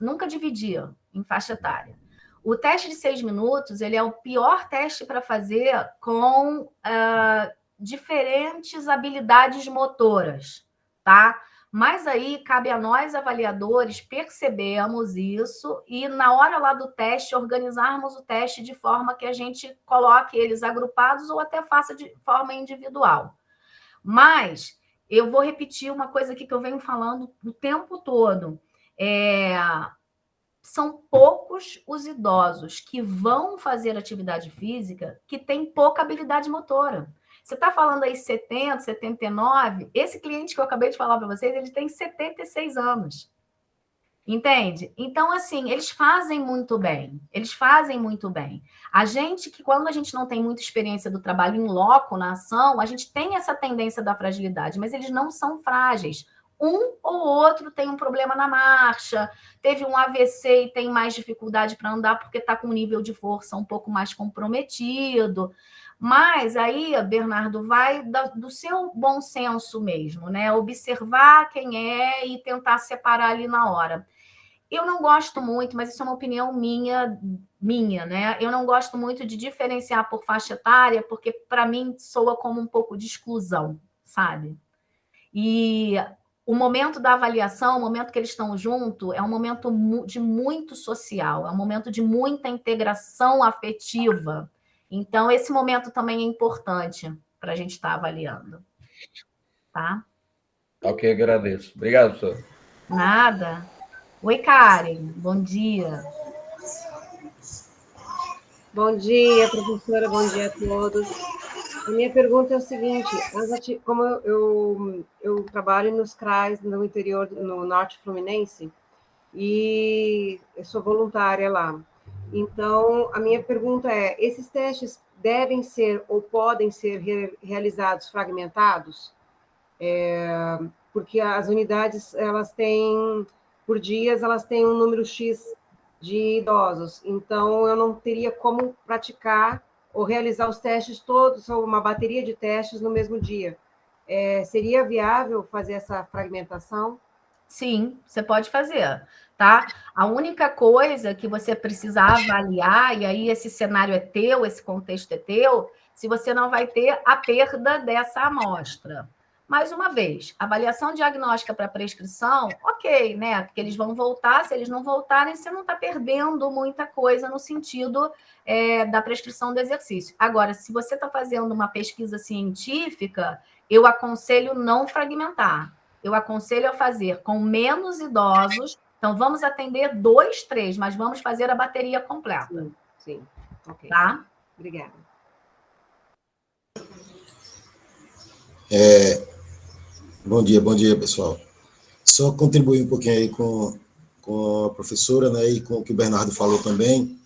nunca dividi em faixa etária. O teste de 6 minutos, ele é o pior teste para fazer com diferentes habilidades motoras, tá? Mas aí cabe a nós, avaliadores, percebermos isso e, na hora lá do teste, organizarmos o teste de forma que a gente coloque eles agrupados ou até faça de forma individual. Mas eu vou repetir uma coisa aqui que eu venho falando o tempo todo. são poucos os idosos que vão fazer atividade física que têm pouca habilidade motora. Você está falando aí 70, 79, esse cliente que eu acabei de falar para vocês, ele tem 76 anos. Entende? Então, assim, eles fazem muito bem. Eles fazem muito bem. A gente, que quando a gente não tem muita experiência do trabalho em loco, na ação, a gente tem essa tendência da fragilidade, mas eles não são frágeis. Um ou outro tem um problema na marcha, teve um AVC e tem mais dificuldade para andar porque está com um nível de força um pouco mais comprometido. Mas aí, Bernardo, vai do seu bom senso mesmo, né? Observar quem é e tentar separar ali na hora. Eu não gosto muito, mas isso é uma opinião minha, né? Eu não gosto muito de diferenciar por faixa etária, porque para mim soa como um pouco de exclusão, sabe? E o momento da avaliação, o momento que eles estão juntos, é um momento de muito social, é um momento de muita integração afetiva. Então, esse momento também é importante para a gente estar avaliando. Tá? Ok, agradeço. Obrigado, professor. Nada. Oi, Karen. Bom dia. Bom dia, professora. Bom dia a todos. A minha pergunta é o seguinte: como eu trabalho nos CRAs no interior, no Norte Fluminense, e eu sou voluntária lá. Então, a minha pergunta é: esses testes devem ser ou podem ser realizados fragmentados? Porque as unidades, elas têm, por dias, elas têm um número X de idosos. Então, eu não teria como praticar ou realizar os testes todos, ou uma bateria de testes no mesmo dia. Seria viável fazer essa fragmentação? Sim, você pode fazer, tá? A única coisa que você precisa avaliar, e aí esse cenário é teu, esse contexto é teu, se você não vai ter a perda dessa amostra. Mais uma vez, avaliação diagnóstica para prescrição, ok, né? Porque eles vão voltar, se eles não voltarem, você não está perdendo muita coisa no sentido da prescrição do exercício. Agora, se você está fazendo uma pesquisa científica, eu aconselho não fragmentar. Eu aconselho a fazer com menos idosos. Então, vamos atender 2, 3, mas vamos fazer a bateria completa. Sim. Ok. Tá? Obrigada. Bom dia, pessoal. Só contribuir um pouquinho aí com a professora, né, e com o que o Bernardo falou também.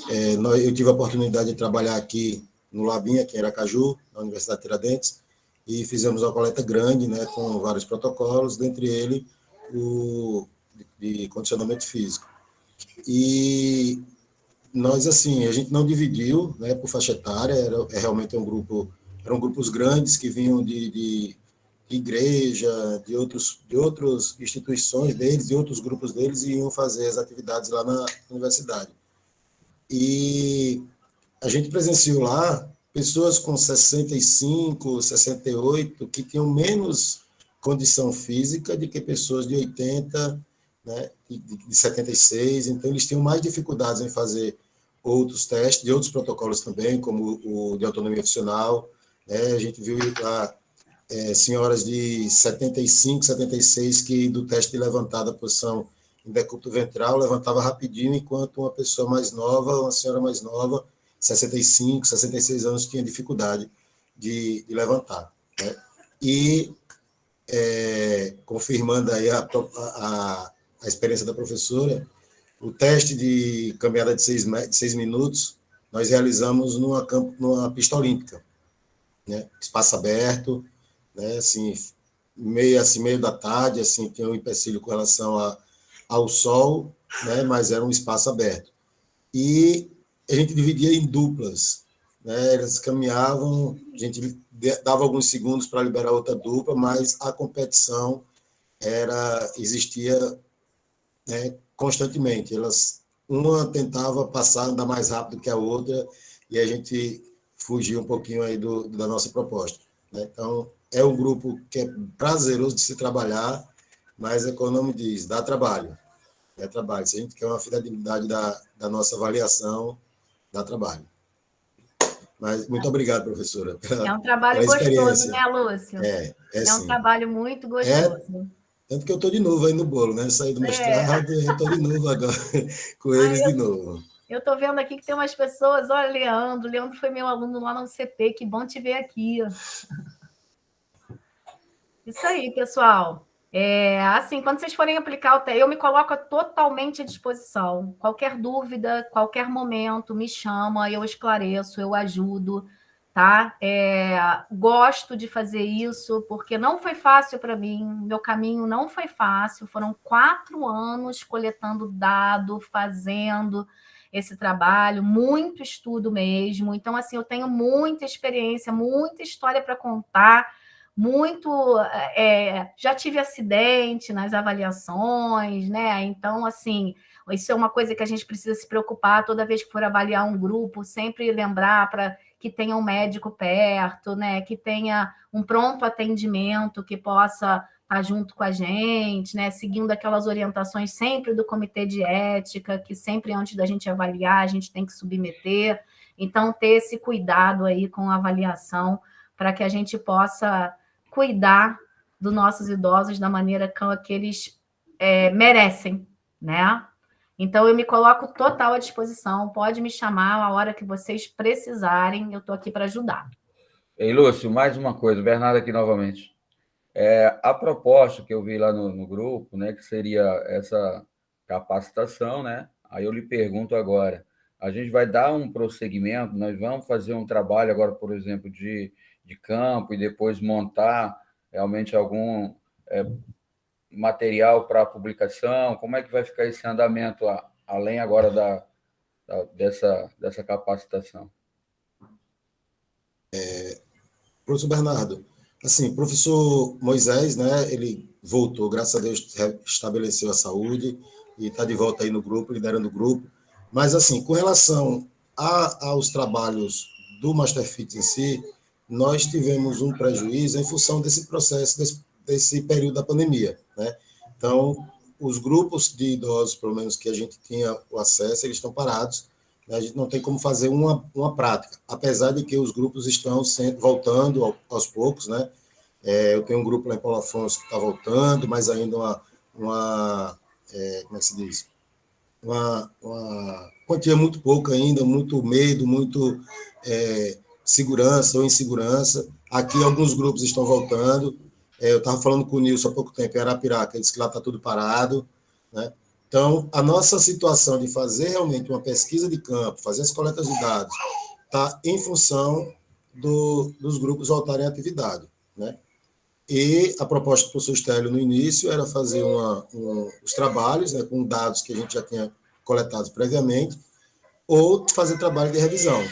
Eu tive a oportunidade de trabalhar aqui no Labinha, aqui em Aracaju, na Universidade de Tiradentes, e fizemos uma coleta grande, né, com vários protocolos, dentre eles o de condicionamento físico. E nós, assim, a gente não dividiu, né, por faixa etária, realmente eram grupos grandes que vinham de igreja, de outras instituições deles, de outros grupos deles, e iam fazer as atividades lá na universidade. E a gente presenciou lá pessoas com 65, 68, que tinham menos condição física do que pessoas de 80, né, de 76, então eles tinham mais dificuldades em fazer outros testes, de outros protocolos também, como o de autonomia funcional, né, a gente viu lá senhoras de 75, 76, que do teste de levantada a posição em decúbito ventral, levantava rapidinho, enquanto uma pessoa mais nova, uma senhora mais nova, 65, 66 anos, tinha dificuldade de levantar. Né? E, confirmando aí a experiência da professora, o teste de caminhada de 6 minutos, nós realizamos numa pista olímpica, né? Espaço aberto, né? Assim, meio da tarde, assim, tinha um empecilho com relação ao sol, né? Mas era um espaço aberto. E a gente dividia em duplas, né? Elas caminhavam, a gente dava alguns segundos para liberar outra dupla, mas a competição existia, né, constantemente. Uma tentava passar, andar mais rápido que a outra, e a gente fugia um pouquinho aí da nossa proposta. Né? Então, é um grupo que é prazeroso de se trabalhar, mas, como o nome diz, dá trabalho. É trabalho. Se a gente quer uma fidelidade da nossa avaliação, dá trabalho. Mas muito obrigado, professora, É um trabalho gostoso, né, Lúcio? É um trabalho muito gostoso. Tanto que eu estou de novo aí no bolo, né? Saí do mestrado e estou de novo agora com eles de novo. Eu estou vendo aqui que tem umas pessoas, olha, Leandro foi meu aluno lá na UCP, que bom te ver aqui. Isso aí, pessoal. Assim, quando vocês forem aplicar o TE, eu me coloco totalmente à disposição. Qualquer dúvida, qualquer momento, me chama, eu esclareço, eu ajudo, tá? Gosto de fazer isso, porque não foi fácil para mim, meu caminho não foi fácil, foram 4 anos coletando dado, fazendo esse trabalho, muito estudo mesmo. Então, assim, eu tenho muita experiência, muita história para contar, já tive acidente nas avaliações, né? Então, assim, isso é uma coisa que a gente precisa se preocupar toda vez que for avaliar um grupo, sempre lembrar para que tenha um médico perto, né? Que tenha um pronto atendimento que possa estar junto com a gente, né? Seguindo aquelas orientações sempre do comitê de ética, que sempre antes da gente avaliar, a gente tem que submeter. Então, ter esse cuidado aí com a avaliação para que a gente possa cuidar dos nossos idosos da maneira que eles merecem, né? Então, eu me coloco total à disposição, pode me chamar a hora que vocês precisarem, eu estou aqui para ajudar. Ei, Lúcio, mais uma coisa, Bernardo aqui novamente. A proposta que eu vi lá no grupo, né, que seria essa capacitação, né? Aí eu lhe pergunto agora, a gente vai dar um prosseguimento, nós vamos fazer um trabalho agora, por exemplo, de campo e depois montar realmente algum material para publicação? Como é que vai ficar esse andamento além agora dessa capacitação? Professor Bernardo, assim, professor Moisés, né, ele voltou, graças a Deus, estabeleceu a saúde e está de volta aí no grupo, liderando o grupo. Mas, assim, com relação aos trabalhos do Masterfit em si, nós tivemos um prejuízo em função desse processo, desse período da pandemia, né? Então, os grupos de idosos, pelo menos que a gente tinha o acesso, eles estão parados. A gente não tem como fazer uma prática, apesar de que os grupos estão voltando aos poucos, né? Eu tenho um grupo lá em Paulo Afonso que está voltando, mas ainda como é que se diz? Uma quantia muito pouca ainda, muito medo, muito segurança ou insegurança. Aqui alguns grupos estão voltando. Eu estava falando com o Nilson há pouco tempo, em Arapiraca, ele disse que lá está tudo parado, né? Então, a nossa situação de fazer realmente uma pesquisa de campo, fazer as coletas de dados, está em função dos grupos voltarem à atividade, né? E a proposta do professor Stélio no início era fazer os trabalhos, né, com dados que a gente já tinha coletados previamente, ou fazer trabalho de revisão.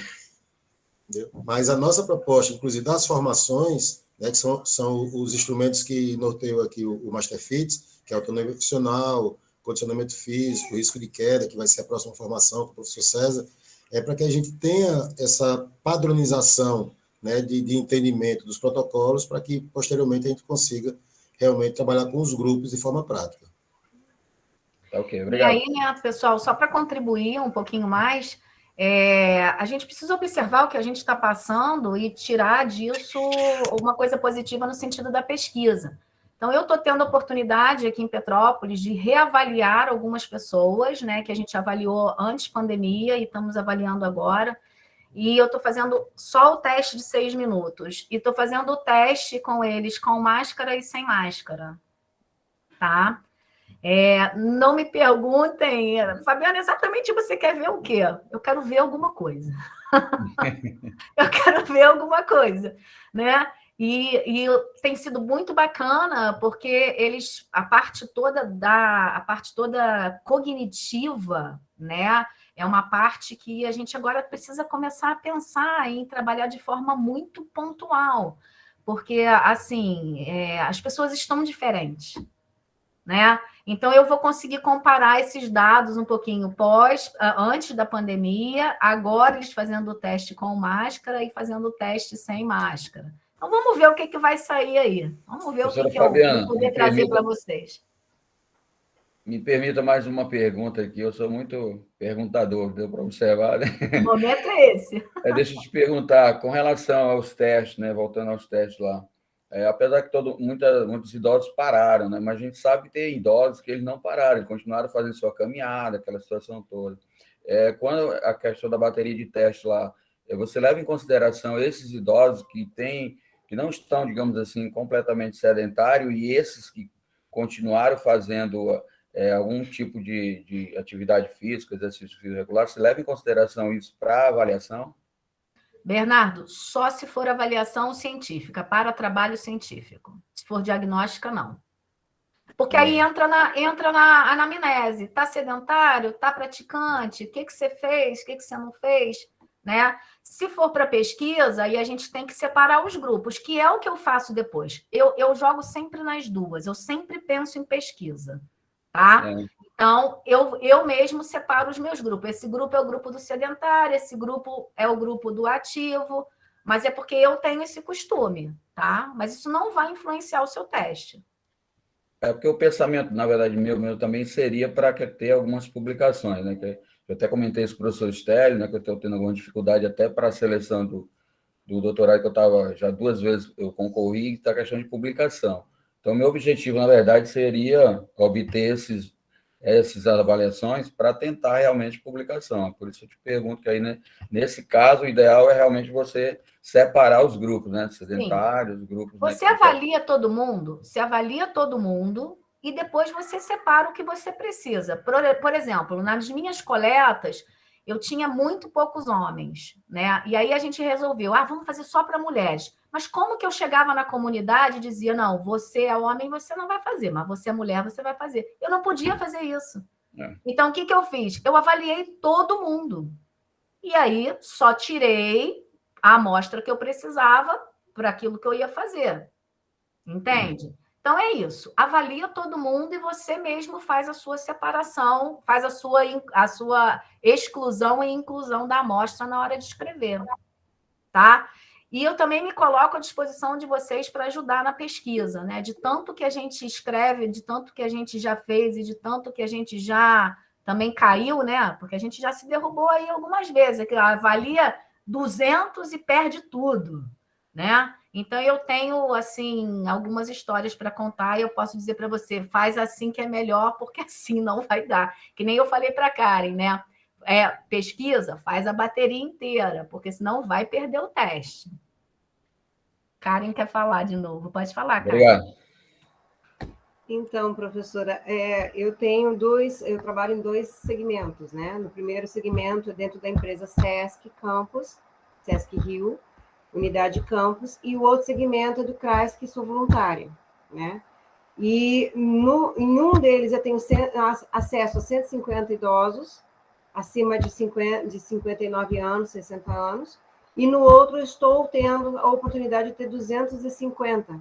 Entendeu? Mas a nossa proposta, inclusive das formações, né, que são os instrumentos que norteiam aqui o Masterfit, que é autonomia profissional, condicionamento físico, risco de queda, que vai ser a próxima formação com o professor César, para que a gente tenha essa padronização, né, de entendimento dos protocolos, para que, posteriormente, a gente consiga realmente trabalhar com os grupos de forma prática. Ok, obrigado. E aí, né, pessoal, só para contribuir um pouquinho mais, a gente precisa observar o que a gente está passando e tirar disso uma coisa positiva no sentido da pesquisa. Então, eu estou tendo a oportunidade aqui em Petrópolis de reavaliar algumas pessoas, né, que a gente avaliou antes da pandemia e estamos avaliando agora. E eu estou fazendo só o teste de 6 minutos. E estou fazendo o teste com eles com máscara e sem máscara. Tá? Não me perguntem, Fabiana, exatamente você quer ver o quê? Eu quero ver alguma coisa. Eu quero ver alguma coisa, né? E tem sido muito bacana, porque eles, a parte toda cognitiva, né? É uma parte que a gente agora precisa começar a pensar em trabalhar de forma muito pontual, porque assim as pessoas estão diferentes, né? Então eu vou conseguir comparar esses dados um pouquinho antes da pandemia, agora eles fazendo o teste com máscara e fazendo o teste sem máscara. Então vamos ver o que vai sair aí. Vamos ver Professora o que Fabiana, eu vou poder trazer para vocês. Me permita mais uma pergunta aqui, eu sou muito perguntador, deu para observar, né? O momento é esse. Deixa eu te perguntar, com relação aos testes, né? Voltando aos testes lá, apesar que muitos idosos pararam, né? Mas a gente sabe que tem idosos que eles não pararam, eles continuaram fazendo sua caminhada, aquela situação toda. Quando a questão da bateria de teste lá, você leva em consideração esses idosos que não estão, digamos assim, completamente sedentários e esses que continuaram fazendo algum tipo de atividade física, exercício físico regular, você leva em consideração isso para avaliação? Bernardo, só se for avaliação científica, para trabalho científico. Se for diagnóstica, não. Porque aí entra na anamnese. Está sedentário? Está praticante? O que você fez? O que você não fez? Né? Se for para pesquisa, aí a gente tem que separar os grupos, que é o que eu faço depois. Eu jogo sempre nas duas, eu sempre penso em pesquisa. Tá? Então, eu mesmo separo os meus grupos. Esse grupo é o grupo do sedentário, esse grupo é o grupo do ativo, mas é porque eu tenho esse costume, tá? Mas isso não vai influenciar o seu teste. Porque o pensamento, na verdade, meu também seria para ter algumas publicações, né? Eu até comentei isso com o professor Stélio, né? Que eu estou tendo alguma dificuldade até para a seleção do doutorado, que eu estava já 2 vezes, eu concorri, está a questão de publicação. Então, meu objetivo, na verdade, seria obter essas avaliações para tentar realmente publicação. Por isso eu te pergunto que aí, né, nesse caso, o ideal é realmente você separar os grupos, né? Sedentários, grupos... Você avalia todo mundo, e depois você separa o que você precisa. Por exemplo, nas minhas coletas, eu tinha muito poucos homens, né? E aí a gente resolveu, vamos fazer só para mulheres. Mas como que eu chegava na comunidade e dizia, não, você é homem, você não vai fazer, mas você é mulher, você vai fazer. Eu não podia fazer isso. Então, o que eu fiz? Eu avaliei todo mundo. E aí, só tirei a amostra que eu precisava para aquilo que eu ia fazer. Entende? Então, é isso. Avalia todo mundo e você mesmo faz a sua separação, faz a sua exclusão e inclusão da amostra na hora de escrever. Tá? E eu também me coloco à disposição de vocês para ajudar na pesquisa, né? De tanto que a gente escreve, de tanto que a gente já fez e de tanto que a gente já também caiu, né? Porque a gente já se derrubou aí algumas vezes, que avalia 200 e perde tudo, né? Então, eu tenho, assim, algumas histórias para contar e eu posso dizer para você, faz assim que é melhor, porque assim não vai dar. Que nem eu falei para a Karen, né? Pesquisa, faz a bateria inteira, porque senão vai perder o teste. Karen quer falar de novo. Pode falar, Karen. Obrigado. Então, professora, eu trabalho em 2 segmentos, né? No primeiro segmento, dentro da empresa SESC Campus, SESC Rio, Unidade Campus, e o outro segmento é do CRAS, que sou voluntária, né? E em um deles eu tenho acesso a 150 idosos, acima de 59 anos, 60 anos, e no outro estou tendo a oportunidade de ter 250,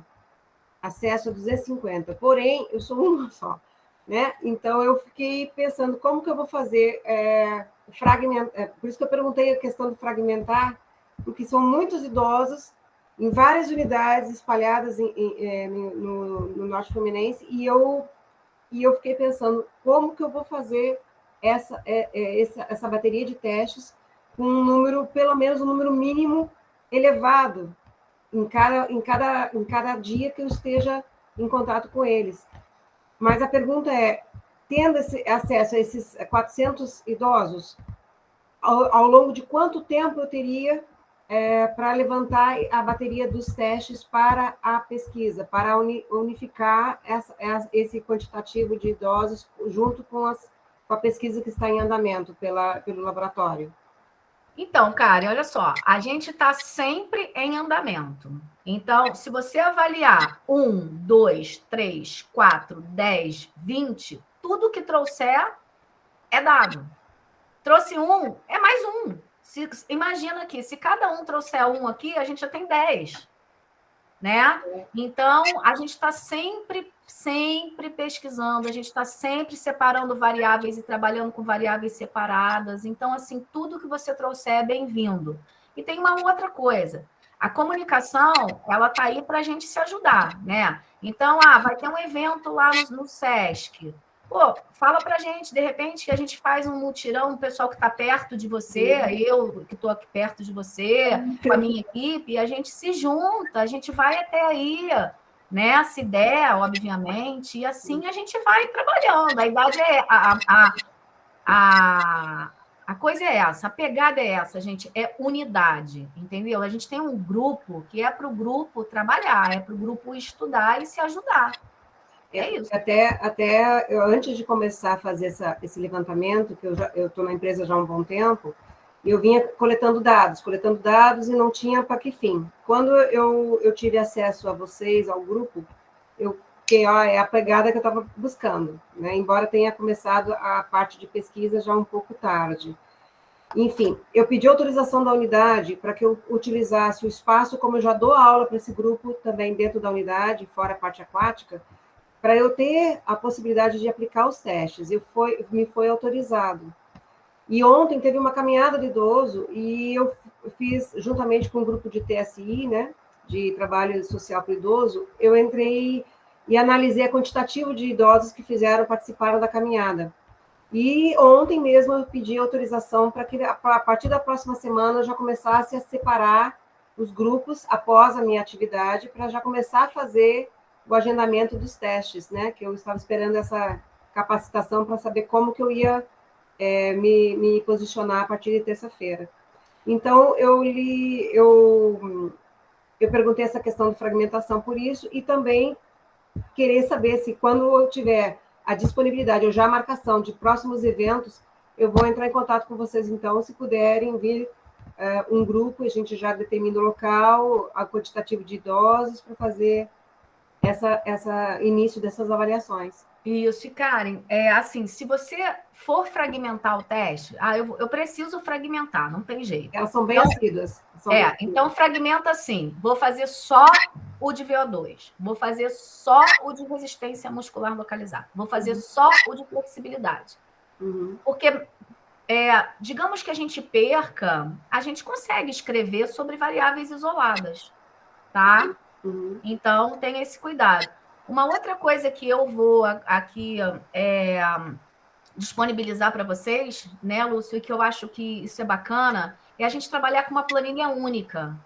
acesso a 250, porém, eu sou uma só, né? Então, eu fiquei pensando como que eu vou fazer por isso que eu perguntei a questão de fragmentar, porque são muitos idosos em várias unidades espalhadas no Norte Fluminense, e eu fiquei pensando como que eu vou fazer essa bateria de testes com um número, pelo menos um número mínimo elevado em cada dia que eu esteja em contato com eles. Mas a pergunta é, tendo acesso a esses 400 idosos, ao longo de quanto tempo eu teria para levantar a bateria dos testes para a pesquisa, para unificar esse quantitativo de idosos junto com a pesquisa que está em andamento pelo laboratório? Então, Karen, olha só, a gente está sempre em andamento. Então, se você avaliar 1, 2, 3, 4, 10, 20, tudo que trouxer é dado. Trouxe um, é mais um. Imagina aqui, se cada um trouxer um aqui, a gente já tem 10. Né? Então, a gente está sempre pesquisando, a gente está sempre separando variáveis e trabalhando com variáveis separadas. Então, assim, tudo que você trouxer é bem-vindo. E tem uma outra coisa. A comunicação, ela está aí para a gente se ajudar, né? Então, vai ter um evento lá no SESC. Pô, fala pra gente, de repente, que a gente faz um mutirão, o pessoal que está perto de você, eu que estou aqui perto de você, com a minha equipe, e a gente se junta, a gente vai até aí, né? Se der, obviamente, e assim a gente vai trabalhando. A idade é a coisa é essa, a pegada é essa, gente, é unidade, entendeu? A gente tem um grupo que é para o grupo trabalhar, é para o grupo estudar e se ajudar. É isso. Até eu, antes de começar a fazer esse levantamento, que eu estou na empresa já há um bom tempo, eu vinha coletando dados e não tinha para que fim. Quando eu tive acesso a vocês, ao grupo, eu fiquei, é a pegada que eu estava buscando, né? Embora tenha começado a parte de pesquisa já um pouco tarde. Enfim, eu pedi autorização da unidade para que eu utilizasse o espaço, como eu já dou aula para esse grupo também dentro da unidade, fora a parte aquática, para eu ter a possibilidade de aplicar os testes. Me foi autorizado. E ontem teve uma caminhada de idoso e eu fiz, juntamente com um grupo de TSI, né, de trabalho social para o idoso, eu entrei e analisei a quantitativo de idosos que participaram da caminhada. E ontem mesmo eu pedi autorização para que, a partir da próxima semana, eu já começasse a separar os grupos após a minha atividade, para já começar a fazer o agendamento dos testes, né? Que eu estava esperando essa capacitação para saber como que eu ia me posicionar a partir de terça-feira. Então, eu perguntei essa questão de fragmentação por isso, e também querer saber se, quando eu tiver a disponibilidade, ou já a marcação de próximos eventos, eu vou entrar em contato com vocês, então, se puderem vir um grupo, a gente já determina o local, a quantitativo de idosos, para fazer essa início dessas avaliações. Isso, e Karen, assim, se você for fragmentar o teste, eu preciso fragmentar, não tem jeito. Elas são bem assíduas. Então fragmenta assim, vou fazer só o de VO2, vou fazer só o de resistência muscular localizada, vou fazer só o de flexibilidade. Porque, digamos que a gente perca, a gente consegue escrever sobre variáveis isoladas, tá? Então, tenha esse cuidado. Uma outra coisa que eu vou aqui disponibilizar para vocês, né, Lúcio, e que eu acho que isso é bacana, é a gente trabalhar com uma planilha única,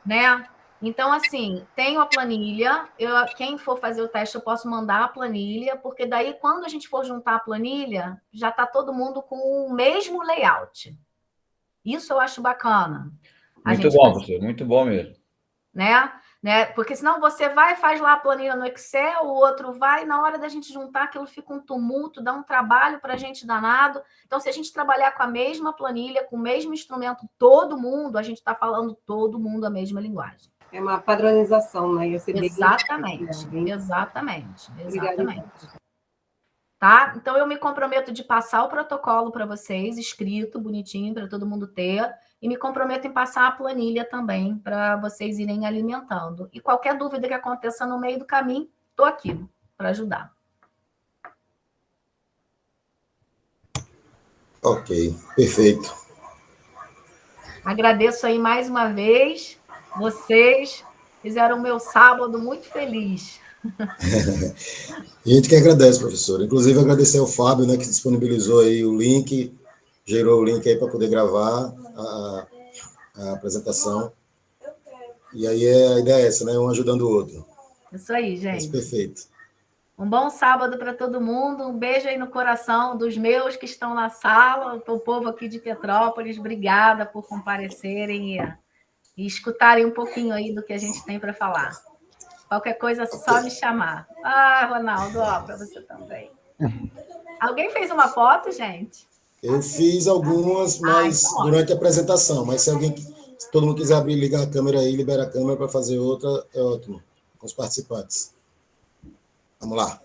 né? Então, assim, tenho a planilha, quem for fazer o teste, eu posso mandar a planilha, porque daí, quando a gente for juntar a planilha, já está todo mundo com o mesmo layout. Isso eu acho bacana. Muito bom, professor, muito bom mesmo. Né? Porque senão você vai e faz lá a planilha no Excel, o outro vai, e na hora da gente juntar, aquilo fica um tumulto, dá um trabalho para a gente danado. Então, se a gente trabalhar com a mesma planilha, com o mesmo instrumento, todo mundo, a gente está falando todo mundo a mesma linguagem. É uma padronização, né? Exatamente. Tá? Então, eu me comprometo de passar o protocolo para vocês, escrito, bonitinho, para todo mundo ter, e me comprometo em passar a planilha também, para vocês irem alimentando. E qualquer dúvida que aconteça no meio do caminho, estou aqui para ajudar. Ok, perfeito. Agradeço aí mais uma vez. Vocês fizeram o meu sábado muito feliz. A gente que agradece, professor. Inclusive, agradecer ao Fábio, né, que disponibilizou aí o link, gerou o link aí para poder gravar a apresentação. E aí a ideia é essa, né? Um ajudando o outro. Isso aí, gente. Isso, perfeito. Um bom sábado para todo mundo. Um beijo aí no coração dos meus que estão na sala, o povo aqui de Petrópolis. Obrigada por comparecerem e escutarem um pouquinho aí do que a gente tem para falar. Qualquer coisa, só me chamar. Ronaldo, para você também. Alguém fez uma foto, gente? Eu fiz algumas, mas então, durante a apresentação. Mas se todo mundo quiser abrir, ligar a câmera aí, liberar a câmera para fazer outra, é ótimo, com os participantes. Vamos lá.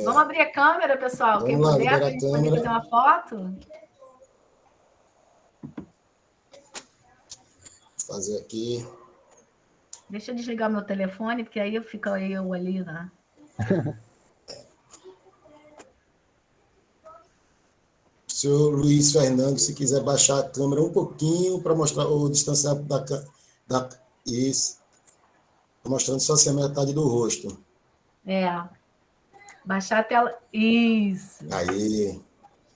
Vamos abrir a câmera, pessoal. Quem puder, para a gente poder fazer uma foto. Vou fazer aqui. Deixa eu desligar meu telefone, porque aí fica eu ali, né? Senhor Luiz Fernando, se quiser baixar a câmera um pouquinho para mostrar o distanciamento da isso. Estou mostrando só a metade do rosto. É. Baixar a tela. Isso. Aí.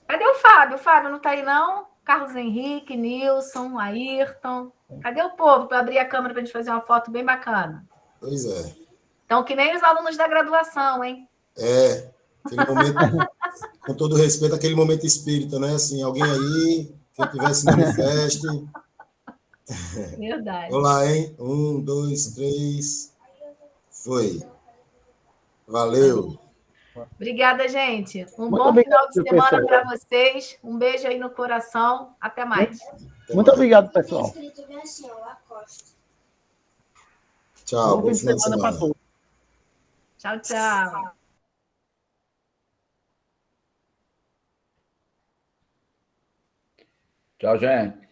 Cadê o Fábio? O Fábio não está aí, não? Carlos Henrique, Nilson, Ayrton. Cadê o povo para abrir a câmera para a gente fazer uma foto bem bacana? Pois é. Então, que nem os alunos da graduação, hein? É, aquele momento, com todo respeito, aquele momento espírita, né? Assim, alguém aí, quem tiver se manifeste. Verdade. Olá, hein? 1, 2, 3. Foi. Valeu. Obrigada, gente. Um Muito bom final obrigado, de semana professor. para vocês. Um beijo aí no coração. Até mais. Muito obrigado, pessoal. Tchau, Bom bom fim de final de semana para semana. todos. Tchau, tchau. Tchau, gente.